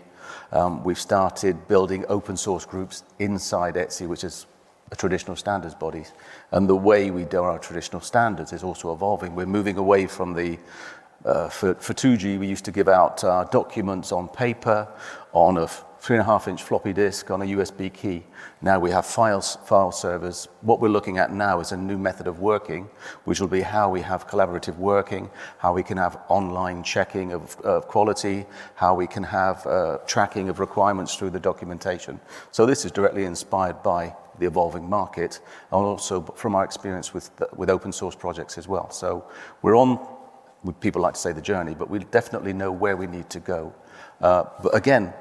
We've started building open source groups inside Etsy, which is a traditional standards body. And the way we do our traditional standards is also evolving. We're moving away from for 2G, we used to give out documents on paper on a 3.5-inch floppy disk on a USB key. Now we have file servers. What we're looking at now is a new method of working, which will be how we have collaborative working, how we can have online checking of quality, how we can have tracking of requirements through the documentation. So this is directly inspired by the evolving market, and also from our experience with open source projects as well. So we're on, people like to say the journey, but we definitely know where we need to go. But again,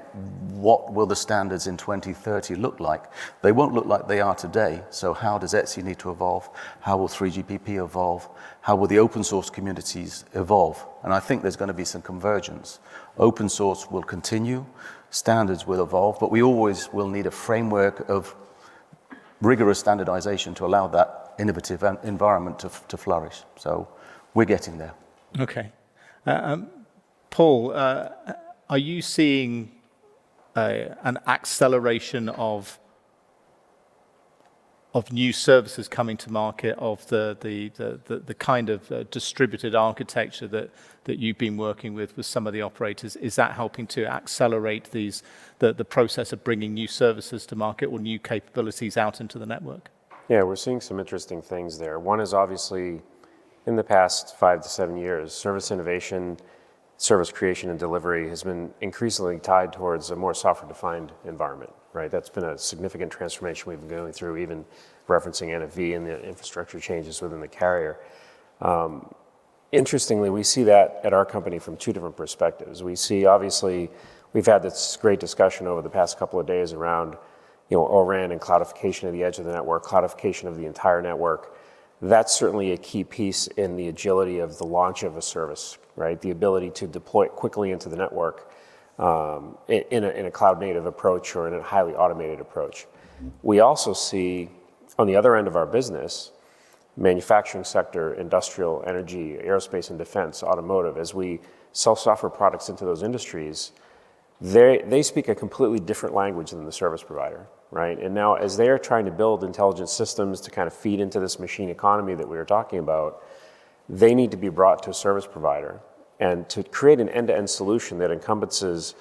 what will the standards in 2030 look like? They won't look like they are today. So how does ETSI need to evolve? How will 3GPP evolve? How will the open source communities evolve? And I think there's going to be some convergence. Open source will continue, standards will evolve, but we always will need a framework of rigorous standardization to allow that innovative environment to flourish. So we're getting there. Okay. Paul, are you seeing an acceleration of new services coming to market, of the kind of distributed architecture that you've been working with some of the operators? Is that helping to accelerate the process of bringing new services to market or new capabilities out into the network? Yeah, we're seeing some interesting things there. One is obviously, in the past 5 to 7 years, service innovation, service creation and delivery has been increasingly tied towards a more software-defined environment, right? That's been a significant transformation we've been going through, even referencing NFV and the infrastructure changes within the carrier. Interestingly, we see that at our company from two different perspectives. We see, obviously, we've had this great discussion over the past couple of days around, O-RAN and cloudification of the edge of the network, cloudification of the entire network. That's certainly a key piece in the agility of the launch of a service, right? The ability to deploy it quickly into the network in a cloud-native approach or in a highly automated approach. We also see, on the other end of our business, manufacturing sector, industrial, energy, aerospace and defense, automotive, as we sell software products into those industries, they speak a completely different language than the service provider, right? And now as they're trying to build intelligent systems to kind of feed into this machine economy that we were talking about, they need to be brought to a service provider. And to create an end-to-end solution that encompasses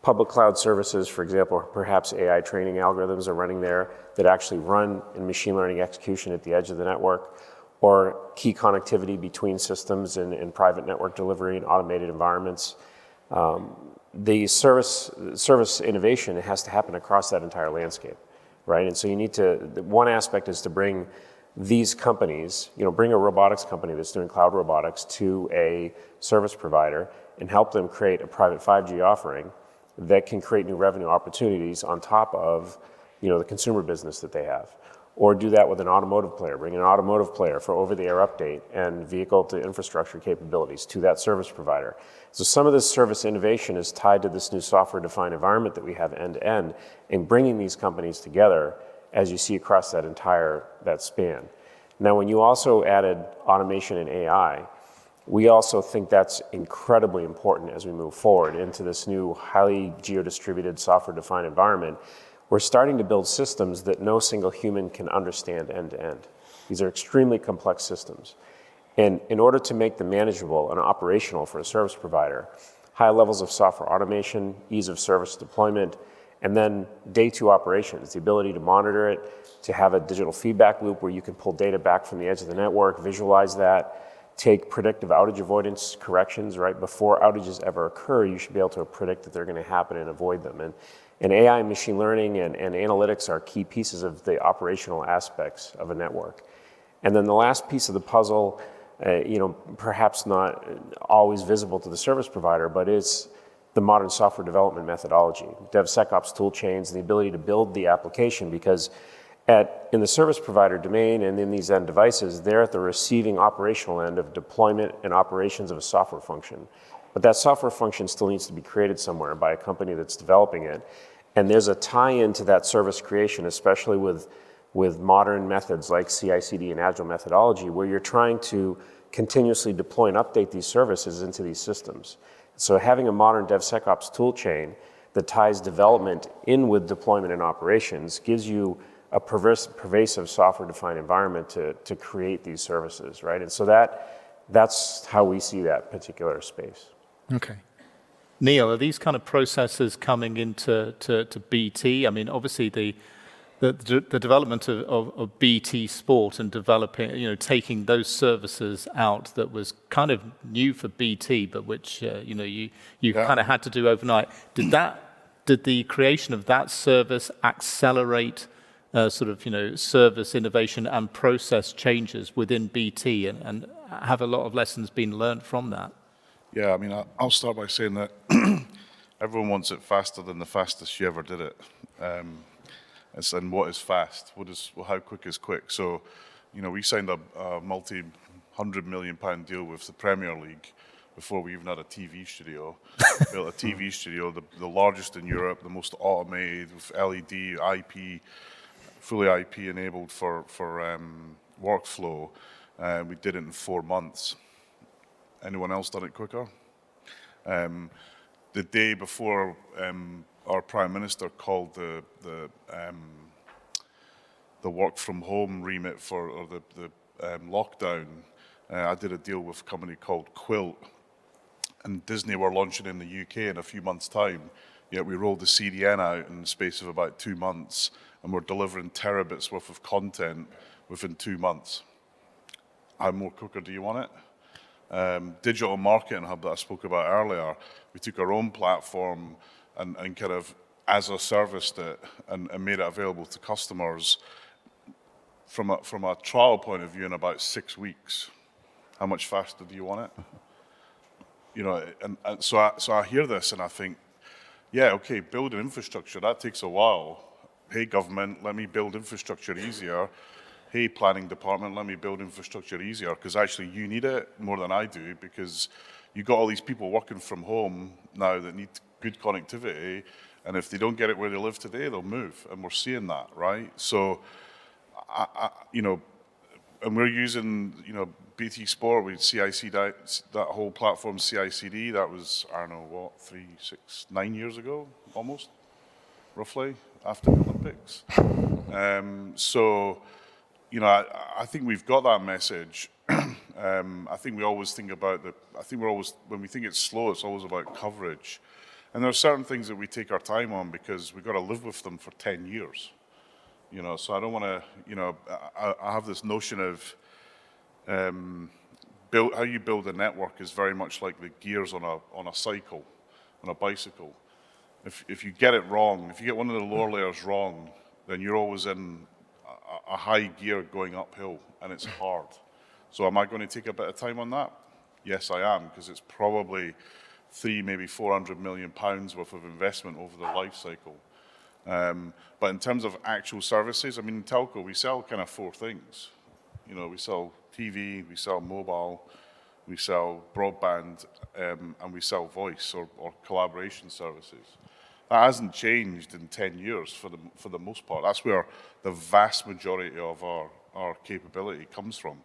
public cloud services, for example, perhaps AI training algorithms are running there that actually run in machine learning execution at the edge of the network, or key connectivity between systems and private network delivery in automated environments. The service innovation has to happen across that entire landscape, right? And so you need to, one aspect is to bring these companies, bring a robotics company that's doing cloud robotics to a service provider and help them create a private 5G offering that can create new revenue opportunities on top of, the consumer business that they have. Or do that with an automotive player, bring an automotive player for over-the-air update and vehicle-to-infrastructure capabilities to that service provider. So some of this service innovation is tied to this new software-defined environment that we have end-to-end, and bringing these companies together as you see across that span. Now, when you also added automation and AI, we also think that's incredibly important as we move forward into this new highly geo-distributed software-defined environment. We're starting to build systems that no single human can understand end-to-end. These are extremely complex systems. And in order to make them manageable and operational for a service provider, high levels of software automation, ease of service deployment, and then day two operations, the ability to monitor it, to have a digital feedback loop where you can pull data back from the edge of the network, visualize that, take predictive outage avoidance corrections, right? Before outages ever occur, you should be able to predict that they're going to happen and avoid them. And AI and machine learning and analytics are key pieces of the operational aspects of a network. And then the last piece of the puzzle, perhaps not always visible to the service provider, but it's the modern software development methodology, DevSecOps tool chains, and the ability to build the application, because in the service provider domain and in these end devices, they're at the receiving operational end of deployment and operations of a software function. But that software function still needs to be created somewhere by a company that's developing it. And there's a tie-in to that service creation, especially with modern methods like CI/CD and agile methodology, where you're trying to continuously deploy and update these services into these systems. So having a modern DevSecOps tool chain that ties development in with deployment and operations gives you a pervasive software-defined environment to create these services, right? And so that's how we see that particular space. Okay. Neil, are these kind of processes coming into to BT? I mean, obviously the development of BT Sport and developing, taking those services out that was kind of new for BT, but which you kind of had to do overnight. Did the creation of that service accelerate service innovation and process changes within BT, and have a lot of lessons been learned from that? Yeah, I mean, I'll start by saying that everyone wants it faster than the fastest you ever did it. And what is fast? How quick is quick? So, we signed a multi-100 million pound deal with the Premier League before we even had a TV studio. Built a TV studio, the largest in Europe, the most automated, with LED, IP, fully IP enabled for workflow. We did it in 4 months. Anyone else done it quicker? The day before our Prime Minister called the work from home remit or the lockdown, I did a deal with a company called Quilt, and Disney were launching in the UK in a few months' time. Yet we rolled the CDN out in the space of about 2 months, and we're delivering terabits worth of content within 2 months. How more quicker do you want it? Digital marketing hub that I spoke about earlier, we took our own platform and kind of as a serviced it and made it available to customers from a trial point of view in about 6 weeks. How much faster do you want it? And so I hear this and I think, yeah, okay, building infrastructure, that takes a while. Hey, government, let me build infrastructure easier. Hey, planning department, let me build infrastructure easier, because actually you need it more than I do, because you've got all these people working from home now that need good connectivity, and if they don't get it where they live today, they'll move, and we're seeing that, right? So, and we're using, BT Sport, we CIC that whole platform CICD, that was, I don't know, what, 3, 6, 9 years ago, almost, roughly, after the Olympics. So, I think we've got that message. I think we always think about when we think it's slow, it's always about coverage. And there are certain things that we take our time on because we've got to live with them for 10 years. So I don't want to, I have this notion of how you build a network is very much like the gears on a cycle, on a bicycle. If you get it wrong, if you get one of the lower layers wrong, then you're always in a high gear going uphill, and it's hard. So am I going to take a bit of time on that? Yes, I am, because it's probably 300, maybe 400 million pounds worth of investment over the life cycle. But in terms of actual services, I mean, in telco, we sell kind of 4 things. We sell TV, we sell mobile, we sell broadband, and we sell voice or collaboration services. That hasn't changed in 10 years for the most part. That's where the vast majority of our capability comes from.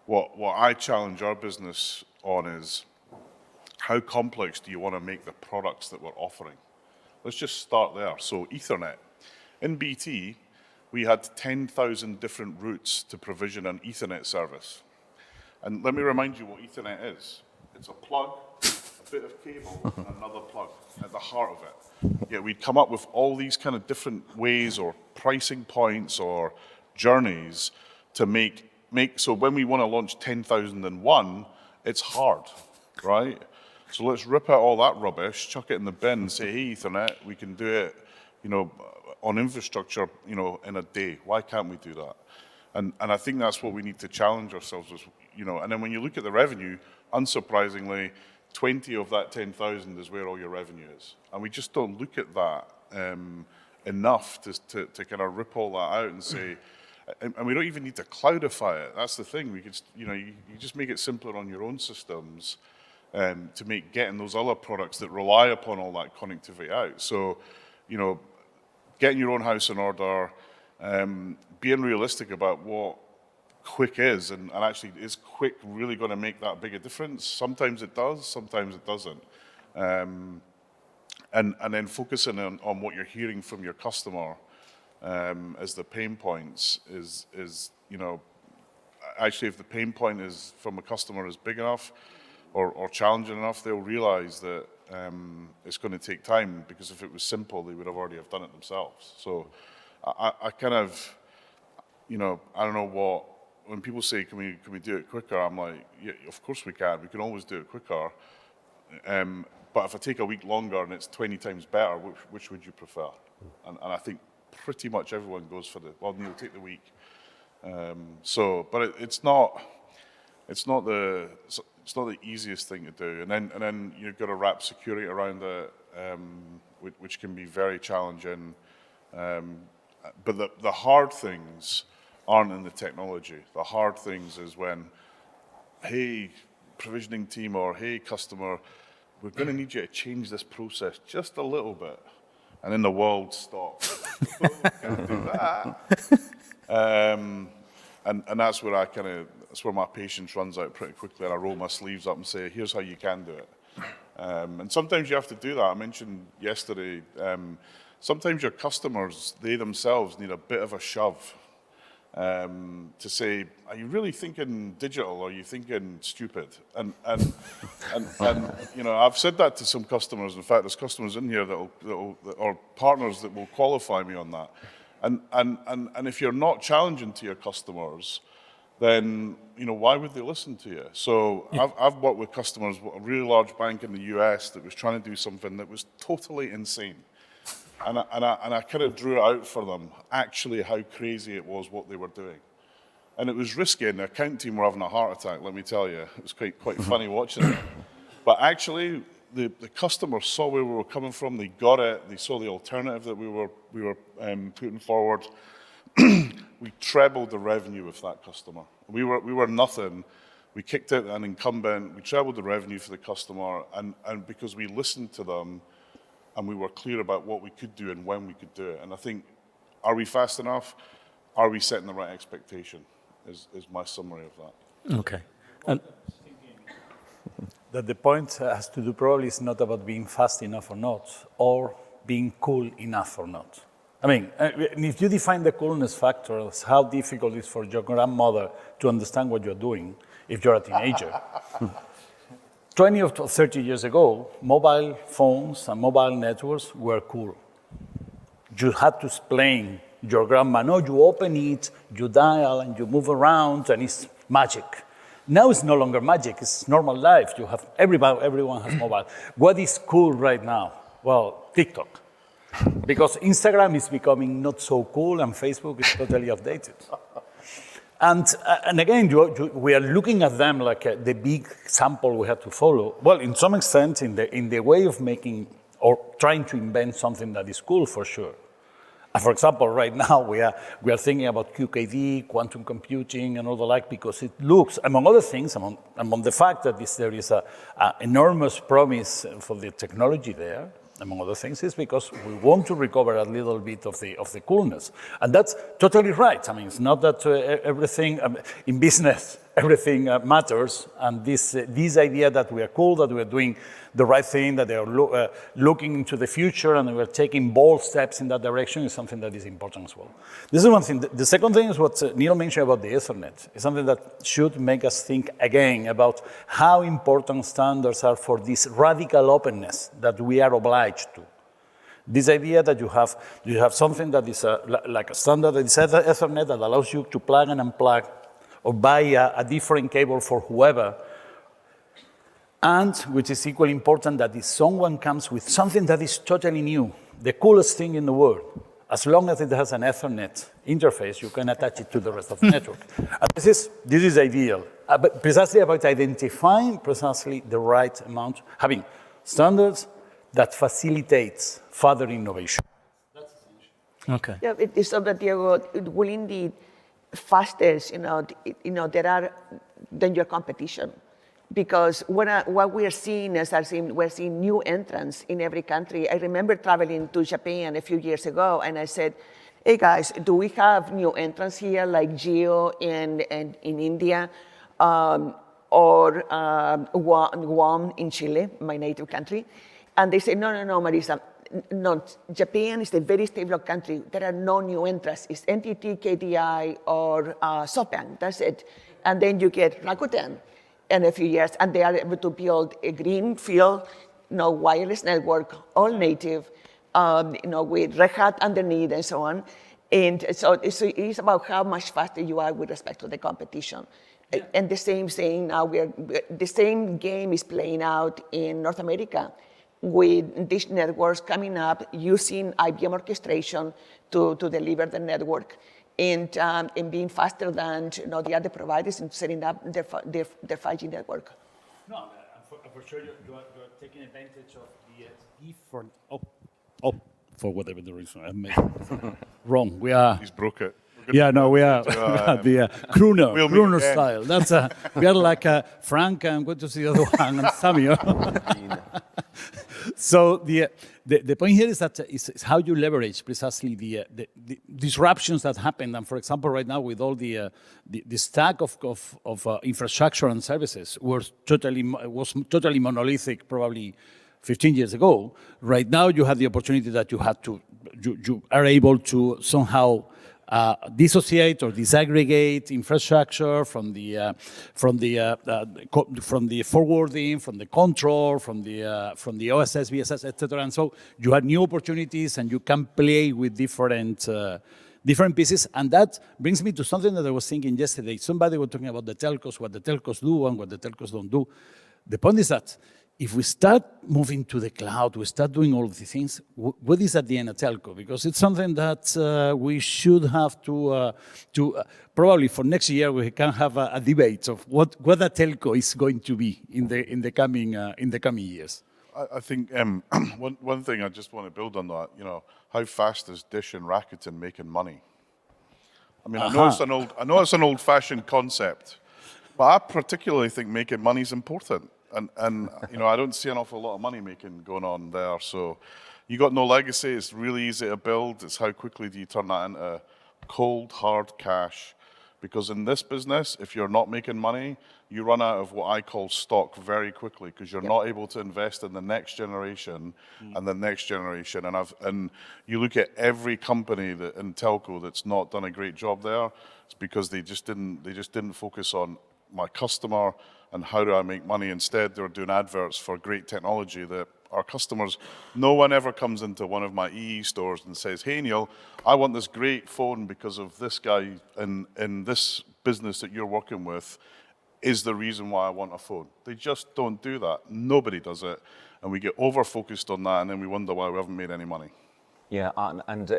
What I challenge our business on is, how complex do you want to make the products that we're offering? Let's just start there. So Ethernet. In BT, we had 10,000 different routes to provision an Ethernet service. And let me remind you what Ethernet is. It's a plug, a bit of cable, and another plug at the heart of it. Yeah, we'd come up with all these kind of different ways or pricing points or journeys to make so when we want to launch 10,001, it's hard, right? So let's rip out all that rubbish, chuck it in the bin, and say, hey, Ethernet, we can do it, on infrastructure, in a day. Why can't we do that? And I think that's what we need to challenge ourselves with, and then when you look at the revenue, unsurprisingly, 20 of that 10,000 is where all your revenue is. And we just don't look at that enough to kind of rip all that out and say, and we don't even need to cloudify it. That's the thing. We could, you just make it simpler on your own systems to make getting those other products that rely upon all that connectivity out. So, getting your own house in order, being realistic about what quick is, and actually, is quick really going to make that big a difference? Sometimes it does, sometimes it doesn't. And then focusing on what you're hearing from your customer as the pain points is actually, if the pain point is from a customer is big enough or challenging enough, they'll realize that it's going to take time, because if it was simple, they would have already have done it themselves. So I kind of, I don't know what, when people say, can we do it quicker? I'm like, yeah, of course we can. We can always do it quicker. But if I take a week longer and it's 20 times better, which would you prefer? And I think pretty much everyone goes for Neil, take the week. But it's not the easiest thing to do. And then you've got to wrap security around it, which can be very challenging. But the hard things aren't in the technology. The hard things is when, hey, provisioning team, or hey, customer, we're going to need you to change this process just a little bit. And then the world stops. Can't do that. And that's where that's where my patience runs out pretty quickly, and I roll my sleeves up and say, here's how you can do it. And sometimes you have to do that. I mentioned yesterday, sometimes your customers, they themselves need a bit of a shove to say, are you really thinking digital, or are you thinking stupid? And I've said that to some customers. In fact, there's customers in here or partners that will qualify me on that. And if you're not challenging to your customers, then why would they listen to you? So I've worked with customers, a really large bank in the US that was trying to do something that was totally insane. And I kind of drew it out for them, actually how crazy it was what they were doing. And it was risky, and the account team were having a heart attack, let me tell you. It was quite funny watching it. But actually, the customer saw where we were coming from, they got it, they saw the alternative that we were putting forward. We trebled the revenue with that customer. We were nothing. We kicked out an incumbent, we trebled the revenue for the customer, and because we listened to them, and we were clear about what we could do and when we could do it. And I think, are we fast enough? Are we setting the right expectation? Is my summary of that. Okay. And that the point has to do probably is not about being fast enough or not, or being cool enough or not. I mean, if you define the coolness factor as how difficult it is for your grandmother to understand what you're doing if you're a teenager, 20 or 30 years ago, mobile phones and mobile networks were cool. You had to explain your grandma, no, you open it, you dial, and you move around, and it's magic. Now it's no longer magic, it's normal life. You have everyone has mobile. What is cool right now? Well, TikTok. Because Instagram is becoming not so cool, and Facebook is totally outdated. And again, we are looking at them like the big sample we have to follow. Well, in some extent, in the way of making or trying to invent something that is cool, for sure. And for example, right now we are thinking about QKD, quantum computing, and all the like, because it looks, among other things, among the fact that there is an enormous promise for the technology there, among other things, is because we want to recover a little bit of the coolness. And that's totally right. I mean, it's not that everything, in business, everything matters. And this idea that we are cool, that we are doing the right thing, that they are looking into the future, and we are taking bold steps in that direction is something that is important as well. This is one thing. The second thing is what Neil mentioned about the Ethernet. It's something that should make us think again about how important standards are for this radical openness that we are obliged to. This idea that you have something that is like a standard that is Ethernet that allows you to plug and unplug or buy a different cable for whoever. And, which is equally important, that if someone comes with something that is totally new, the coolest thing in the world, as long as it has an Ethernet interface, you can attach it to the rest of the network. And this is ideal, but precisely about identifying precisely the right amount, having standards that facilitates further innovation. That's essential. okay. Yeah, it is so that Diego, it will indeed fastest, there are than your competition. Because what we are seeing is we're seeing new entrants in every country. I remember traveling to Japan a few years ago, and I said, hey guys, do we have new entrants here like Jio in India or Guam in Chile, my native country? And they said, no, Marisa, no, Japan is a very stable country. There are no new entrants. It's NTT, KDI, or SoftBank, that's it. And then you get Rakuten in a few years, and they are able to build a greenfield wireless network, all native, with Red Hat underneath and so on. And so it's about how much faster you are with respect to the competition. Yeah. And the same thing now, the same game is playing out in North America with dish networks coming up using IBM orchestration to deliver the network and being faster than the other providers in setting up their 5G network. No, for sure you're taking advantage of the different. For whatever the reason, I made it wrong. We are. He's broke it. Yeah, no, we are the crooner style. That's we are like Frank and what was the other one? And Samuel. So the point here is that is how you leverage precisely the disruptions that happen. And for example, right now with all the stack of infrastructure and services was totally monolithic, probably 15 years ago. Right now, you have the opportunity that you are able to somehow dissociate or disaggregate infrastructure from the forwarding, from the control, from the OSS, BSS, etc. And so you have new opportunities, and you can play with different pieces. And that brings me to something that I was thinking yesterday. Somebody was talking about the telcos, what the telcos do and what the telcos don't do. The point is that if we start moving to the cloud, we start doing all of these things, what is at the end a telco? Because it's something that we should have to probably for next year we can have a debate of what a telco is going to be in the coming years. I think one thing I just want to build on that. How fast is Dish and Rakuten making money? I mean, I know it's an old-fashioned concept, but I particularly think making money is important. And I don't see an awful lot of money making going on there. So you got no legacy. It's really easy to build. It's how quickly do you turn that into cold, hard cash. Because in this business, if you're not making money, you run out of what I call stock very quickly because you're not able to invest in the next generation and the next generation. And you look at every company in telco that's not done a great job there. It's because they just didn't focus on my customer and how do I make money. Instead, they're doing adverts for great technology that our customers, no one ever comes into one of my EE stores and says, hey, Neil, I want this great phone because of this guy in this business that you're working with is the reason why I want a phone. They just don't do that. Nobody does it. And we get over-focused on that, and then we wonder why we haven't made any money. Yeah, and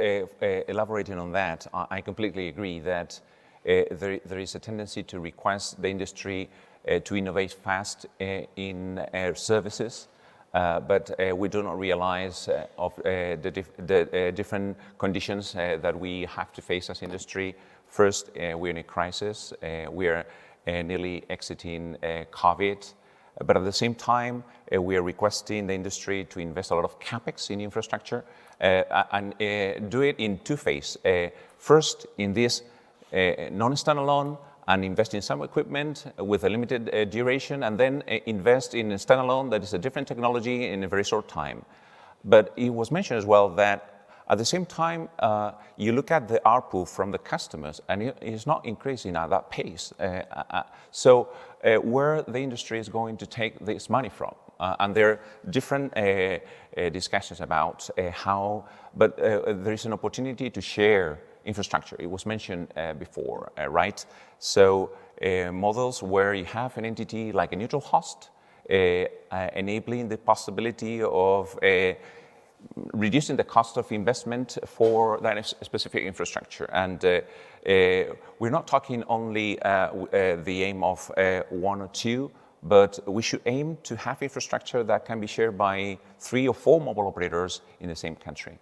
elaborating on that, I completely agree that there is a tendency to request the industry to innovate fast in services, but we do not realize of the different conditions that we have to face as industry. First, we're in a crisis. We're nearly exiting COVID. But at the same time, we are requesting the industry to invest a lot of capex in infrastructure and do it in two phases. First, in this non-standalone, and invest in some equipment with a limited duration, and then invest in a standalone that is a different technology in a very short time. But it was mentioned as well that at the same time, you look at the ARPU from the customers, and it is not increasing at that pace. So where the industry is going to take this money from? And there are different discussions about how, but there is an opportunity to share infrastructure. It was mentioned before, right? So models where you have an entity like a neutral host, enabling the possibility of reducing the cost of investment for that specific infrastructure. And we're not talking only the aim of one or two, but we should aim to have infrastructure that can be shared by 3 or 4 mobile operators in the same country.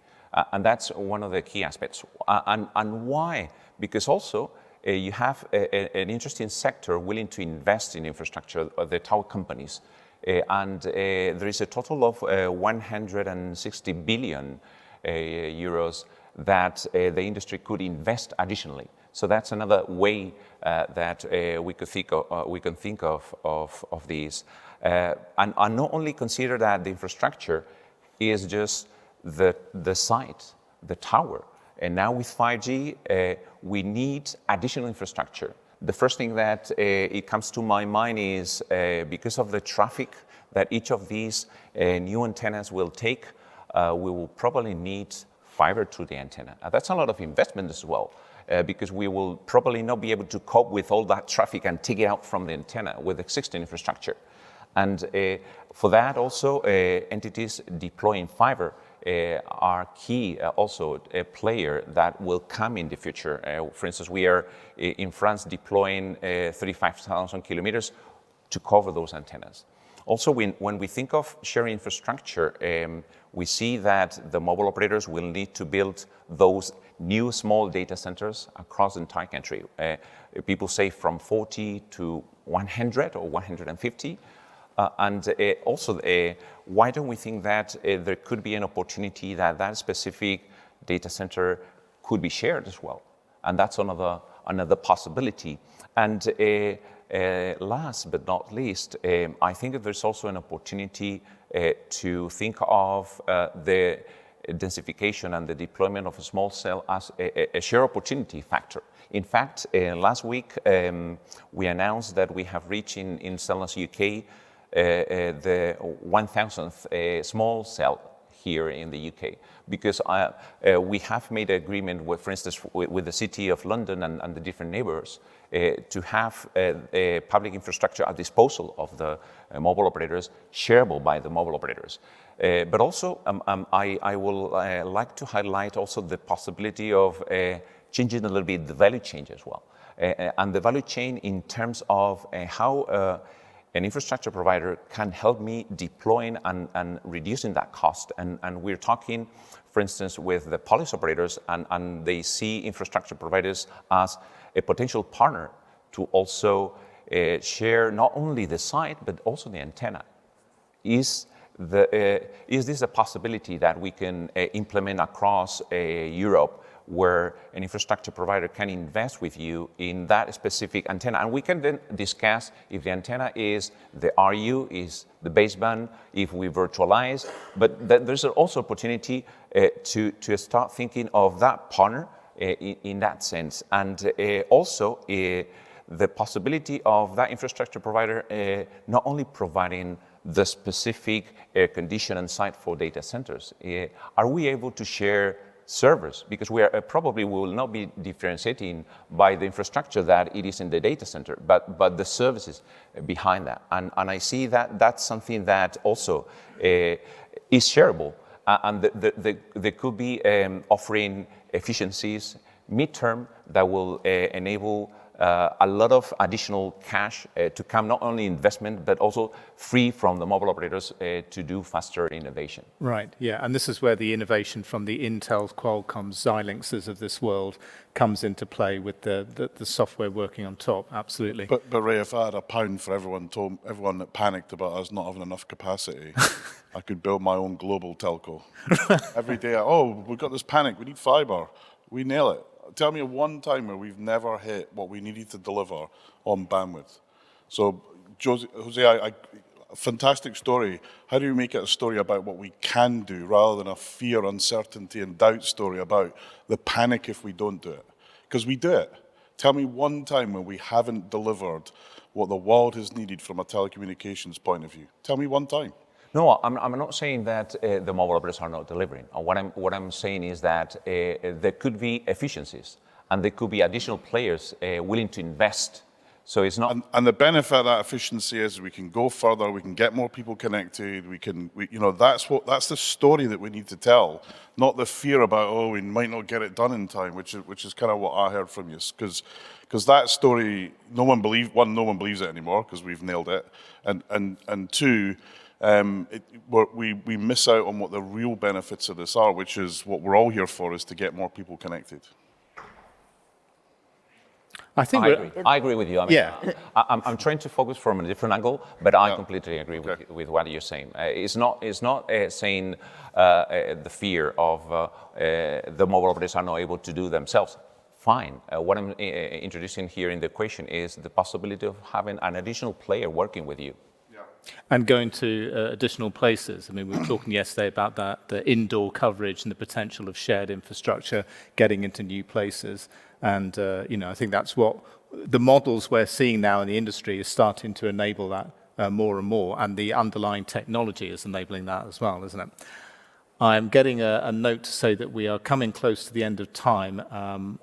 And that's one of the key aspects. And why? Because also you have an interesting sector willing to invest in infrastructure, the tower companies. And there is a total of 160 billion euros that the industry could invest additionally. So that's another way that we can think of these. And not only consider that the infrastructure is just the site, the tower. And now with 5G, we need additional infrastructure. The first thing that it comes to my mind is because of the traffic that each of these new antennas will take, we will probably need fiber to the antenna. That's a lot of investment as well, because we will probably not be able to cope with all that traffic and take it out from the antenna with existing infrastructure. And for that also, entities deploying fiber are key, also a player that will come in the future. For instance, we are in France deploying 35,000 kilometers to cover those antennas. Also, when we think of sharing infrastructure, we see that the mobile operators will need to build those new small data centers across the entire country. People say from 40 to 100 or 150. Why don't we think that there could be an opportunity that that specific data center could be shared as well? And that's another possibility. And last but not least, I think that there's also an opportunity to think of the densification and the deployment of a small cell as a share opportunity factor. In fact, last week we announced that we have reached in Cellnex UK the 1,000th small cell here in the UK, because we have made an agreement with, for instance, with the City of London and the different neighbours to have public infrastructure at disposal of the mobile operators, shareable by the mobile operators. But also, I will like to highlight also the possibility of changing a little bit the value chain as well. And the value chain in terms of how an infrastructure provider can help me deploying and reducing that cost. And we're talking, for instance, with the policy operators, and they see infrastructure providers as a potential partner to also share not only the site, but also the antenna. Is this a possibility that we can implement across Europe, where an infrastructure provider can invest with you in that specific antenna? And we can then discuss if the antenna is the RU, is the baseband, if we virtualize. But there's also opportunity to start thinking of that partner in that sense. And also the possibility of that infrastructure provider not only providing the specific air condition and site for data centers, are we able to share servers? Because we are probably will not be differentiating by the infrastructure that it is in the data center, but the services behind that. And I see that that's something that also is shareable, and there could be offering efficiencies midterm that will enable a lot of additional cash to come, not only investment, but also free from the mobile operators to do faster innovation. Right, yeah, and this is where the innovation from the Intels, Qualcomms, Xilinxes of this world comes into play with the software working on top, absolutely. But Ray, if I had £1 for everyone that panicked about us not having enough capacity, I could build my own global telco. Every day, we've got this panic, we need fibre, we nail it. Tell me one time where we've never hit what we needed to deliver on bandwidth. So, Jose, a fantastic story. How do we make it a story about what we can do rather than a fear, uncertainty, and doubt story about the panic if we don't do it? Because we do it. Tell me one time where we haven't delivered what the world has needed from a telecommunications point of view. Tell me one time. No, I'm not saying that the mobile operators are not delivering. What I'm saying is that there could be efficiencies, and there could be additional players willing to invest. So it's not. And the benefit of that efficiency is we can go further, we can get more people connected. That's the story that we need to tell, not the fear about we might not get it done in time, which is kind of what I heard from you, because that story no one believes it anymore because we've nailed it, and two. We miss out on what the real benefits of this are, which is what we're all here for, is to get more people connected. I agree with you. I'm trying to focus from a different angle, but I completely agree with what you're saying. It's not saying the fear of the mobile operators are not able to do themselves. Fine. What I'm introducing here in the equation is the possibility of having an additional player working with you. And going to additional places. I mean, we were talking yesterday about the indoor coverage and the potential of shared infrastructure getting into new places. And, I think that's what the models we're seeing now in the industry is starting to enable more and more, and the underlying technology is enabling that as well, isn't it? I'm getting a note to say that we are coming close to the end of time.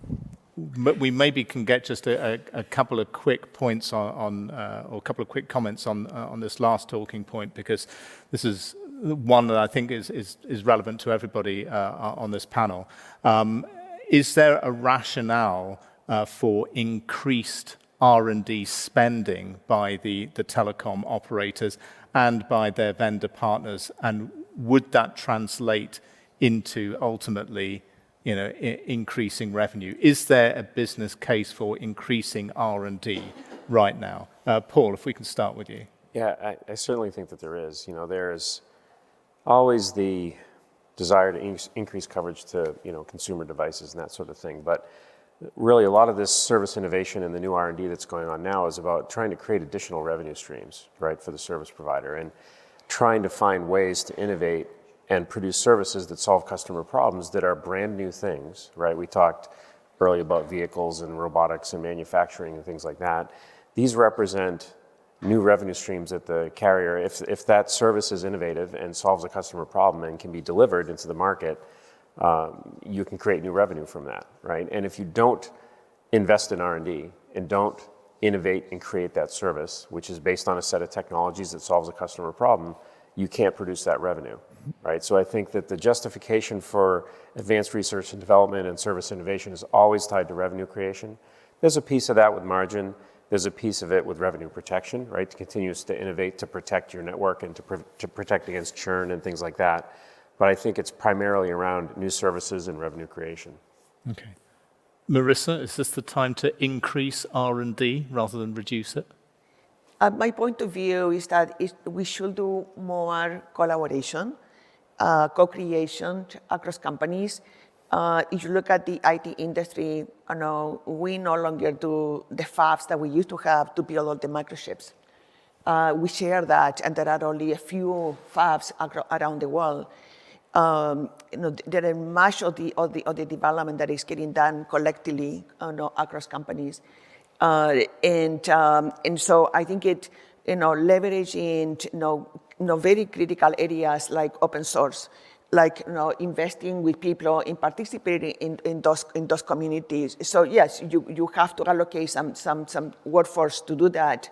We maybe can get just a couple of quick points or a couple of quick comments on this last talking point, because this is one that I think is relevant to everybody on this panel. Is there a rationale for increased R&D spending by the telecom operators and by their vendor partners, and would that translate into ultimately, increasing revenue? Is there a business case for increasing R&D right now? Paul, if we can start with you. Yeah, I certainly think that there is. There's always the desire to increase coverage to, consumer devices and that sort of thing. But really, a lot of this service innovation and the new R&D that's going on now is about trying to create additional revenue streams, right, for the service provider, and trying to find ways to innovate and produce services that solve customer problems that are brand new things, right? We talked earlier about vehicles and robotics and manufacturing and things like that. These represent new revenue streams that the carrier, if that service is innovative and solves a customer problem and can be delivered into the market, you can create new revenue from that, right? And if you don't invest in R&D and don't innovate and create that service, which is based on a set of technologies that solves a customer problem, you can't produce that revenue, right? So I think that the justification for advanced research and development and service innovation is always tied to revenue creation. There's a piece of that with margin. There's a piece of it with revenue protection, right? To continue to innovate, to protect your network and to protect against churn and things like that. But I think it's primarily around new services and revenue creation. Okay. Marissa, is this the time to increase R&D rather than reduce it? My point of view is that we should do more collaboration, co-creation across companies. If you look at the IT industry, we no longer do the fabs that we used to have to build all the microchips. We share that, and there are only a few fabs around the world. There are much of the development that is getting done collectively across companies. And so I think it, leveraging, very critical areas like open source, like, investing with people in participating in those communities. So yes, you have to allocate some workforce to do that.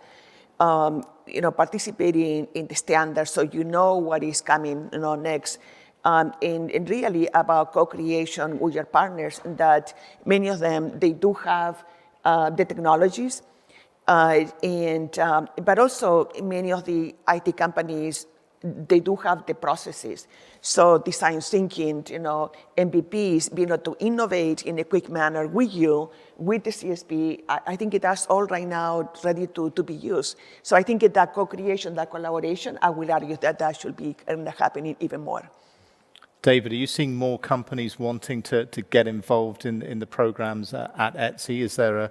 Participating in the standards so you know what is coming, next. And really about co-creation with your partners, that many of them, they do have the technologies, but also many of the IT companies, they do have the processes. So design thinking, MVPs, being able to innovate in a quick manner with you, with the CSP, I think that's all right now ready to be used. So I think that co-creation, that collaboration, I will argue that should be happening even more. David, are you seeing more companies wanting to get involved in the programs at ETSI? Is there a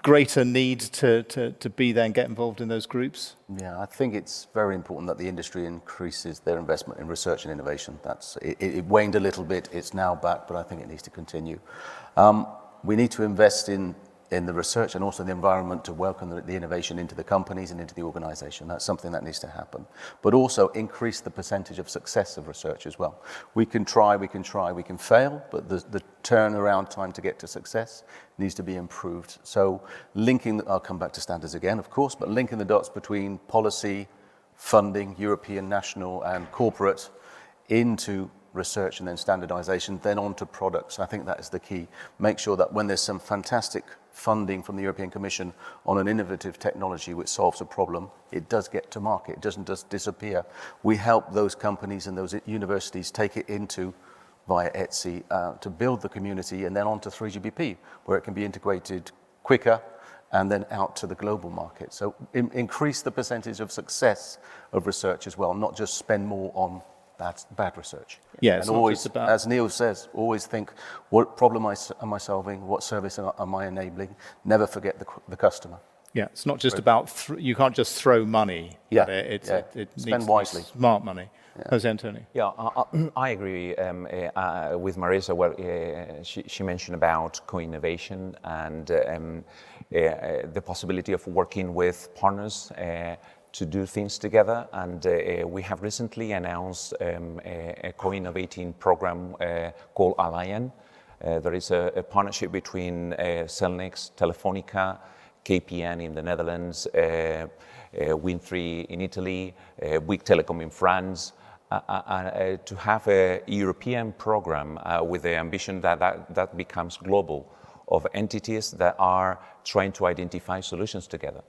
greater need to be there and get involved in those groups? Yeah, I think it's very important that the industry increases their investment in research and innovation. It waned a little bit, it's now back, but I think it needs to continue. We need to invest in the research and also the environment to welcome the innovation into the companies and into the organization. That's something that needs to happen. But also increase the percentage of success of research as well. We can try, we can fail, but the turnaround time to get to success needs to be improved. So I'll come back to standards again, of course, but linking the dots between policy, funding, European, national, and corporate into research and then standardization, then on to products. I think that is the key. Make sure that when there's some fantastic funding from the European Commission on an innovative technology which solves a problem, it does get to market. It doesn't just disappear. We help those companies and those universities take it into via ETSI to build the community and then on to 3GPP, where it can be integrated quicker and then out to the global market. So increase the percentage of success of research as well, not just spend more on bad research. Yeah, and always, as Neil says, always think, what problem am I solving? What service am I enabling? Never forget the customer. Yeah, it's not just about, you can't just throw money at it. It spend needs wisely. Smart money. Jose Antonio. Yeah, I agree with Marissa. Well, she mentioned about co-innovation and the possibility of working with partners to do things together, and we have recently announced a co-innovating program called Allian. There is a partnership between Cellnex, Telefónica, KPN in the Netherlands, Win3 in Italy, Bouygues Telecom in France, to have a European program with the ambition that becomes global, of entities that are trying to identify solutions together,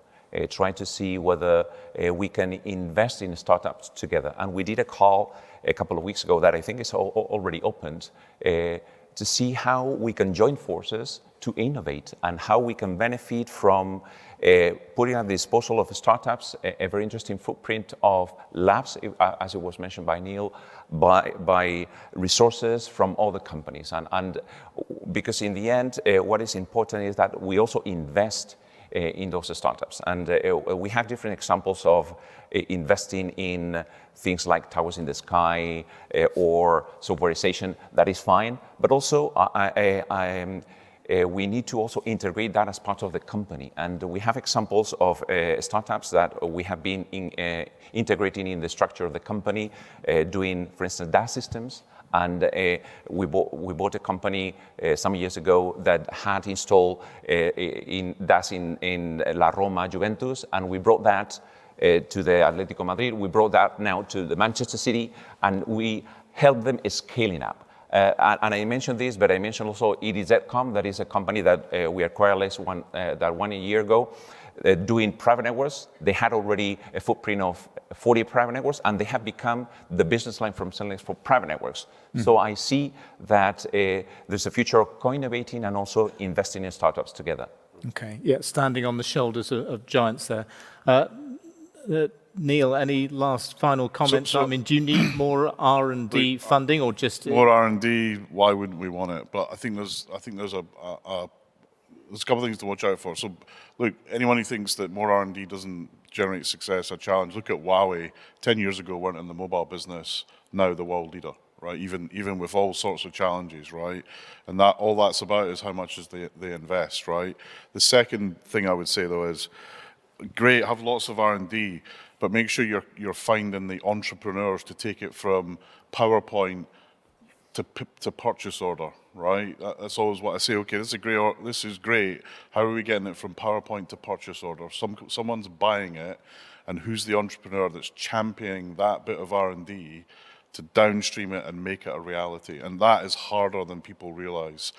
trying to see whether we can invest in startups together. And we did a call a couple of weeks ago that I think is already opened, to see how we can join forces to innovate and how we can benefit from putting at the disposal of startups a very interesting footprint of labs, as it was mentioned by Neil, by resources from other companies. And because in the end, what is important is that we also invest in those startups. And we have different examples of investing in things like towers in the sky or softwareization. That is fine, but also we need to also integrate that as part of the company. And we have examples of startups that we have been integrating in the structure of the company, doing, for instance, DAS systems. And we bought a company some years ago that had installed in DAS in La Roma, Juventus, and we brought that to the Atlético Madrid. We brought that now to the Manchester City, and we helped them scaling up. And I mentioned this, but I mentioned also Telecom. That is a company that we acquired one year ago, doing private networks. They had already a footprint of 40 private networks, and they have become the business line from Cellnex for private networks. So I see that there's a future of co-innovating and also investing in startups together. Okay, yeah, standing on the shoulders of giants there. Neil, any last final comments? I mean, do you need more R&D funding, or just more R&D? Why wouldn't we want it? But I think there's a couple of things to watch out for. So, look, anyone who thinks that more R&D doesn't generate success, a challenge. Look at Huawei. 10 years ago, weren't in the mobile business. Now the world leader, right? Even with all sorts of challenges, right? And that all that's about is how much they invest, right? The second thing I would say though is, great, have lots of R&D, but make sure you're finding the entrepreneurs to take it from PowerPoint to purchase order, right? That's always what I say. Okay, this is great. How are we getting it from PowerPoint to purchase order? Someone's buying it, and who's the entrepreneur that's championing that bit of R&D to downstream it and make it a reality? And that is harder than people realize.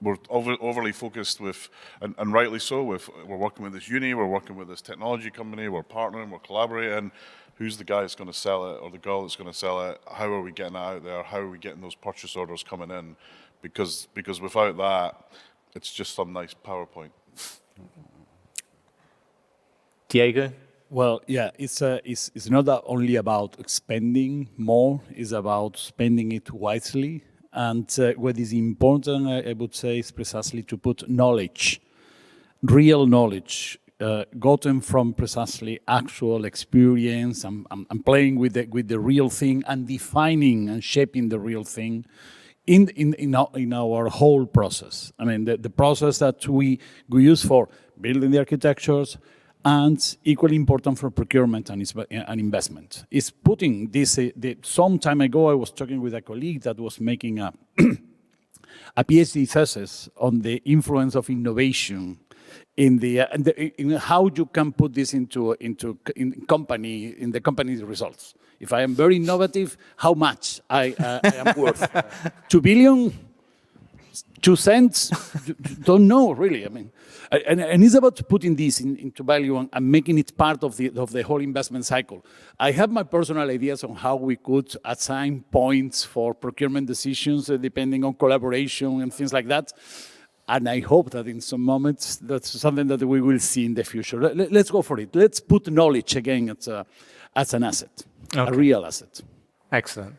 We're overly focused with, and rightly so, we're working with this uni, we're working with this technology company, we're partnering, we're collaborating. Who's the guy that's going to sell it, or the girl that's going to sell it? How are we getting it out there? How are we getting those purchase orders coming in? Because without that, it's just some nice PowerPoint. Diego? Well, yeah, it's not only about spending more, it's about spending it wisely. And what is important, I would say, is precisely to put knowledge, real knowledge, gotten from precisely actual experience and playing with the real thing and defining and shaping the real thing in our whole process. I mean, the process that we use for building the architectures, and equally important for procurement and investment, is putting this. Some time ago, I was talking with a colleague that was making a PhD thesis on the influence of innovation in how you can put this in the company's results. If I am very innovative, how much I am worth? 2 billion? 2 cents? Don't know, really. I mean, and it's about putting this into value and making it part of the whole investment cycle. I have my personal ideas on how we could assign points for procurement decisions depending on collaboration and things like that. And I hope that in some moments that's something that we will see in the future. Let's go for it. Let's put knowledge again as an asset, a real asset. Excellent.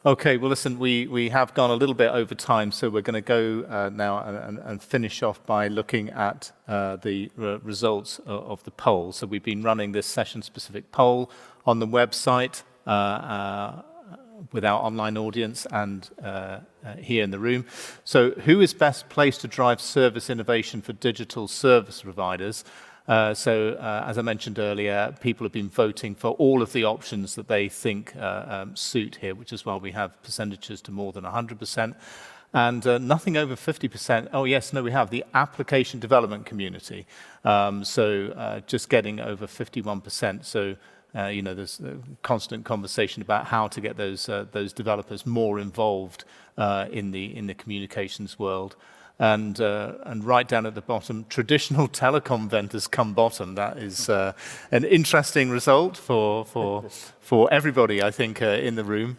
Okay, well, listen, we have gone a little bit over time, so we're going to go now and finish off by looking at the results of the poll. So we've been running this session-specific poll on the website with our online audience and here in the room. So who is best placed to drive service innovation for digital service providers? As I mentioned earlier, people have been voting for all of the options that they think suit here, which is why we have percentages to more than 100%. And nothing over 50%. Oh, yes, no, we have the application development community. Just getting over 51%. So, there's a constant conversation about how to get those developers more involved in the communications world. And right down at the bottom, traditional telecom vendors come bottom. That is an interesting result for everybody, I think, in the room.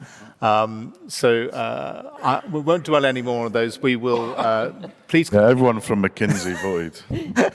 We won't dwell any more on those. We will please. Yeah, everyone from McKinsey voted.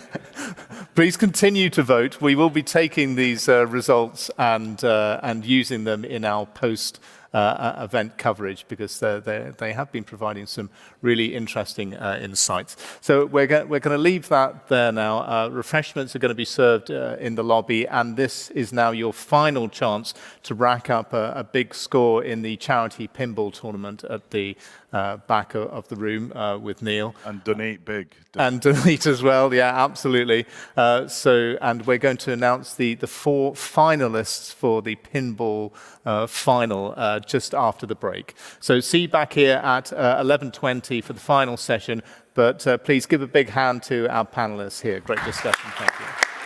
Please continue to vote. We will be taking these results and using them in our post. Event coverage, because they have been providing some really interesting insights. So we're going to leave that there now. Refreshments are going to be served in the lobby, and this is now your final chance to rack up a big score in the charity pinball tournament at the back of the room with Neil. And donate big. And donate as well, yeah, absolutely. And we're going to announce the 4 finalists for the pinball final just after the break. So see you back here at 11:20 for the final session, but please give a big hand to our panelists here. Great discussion, thank you.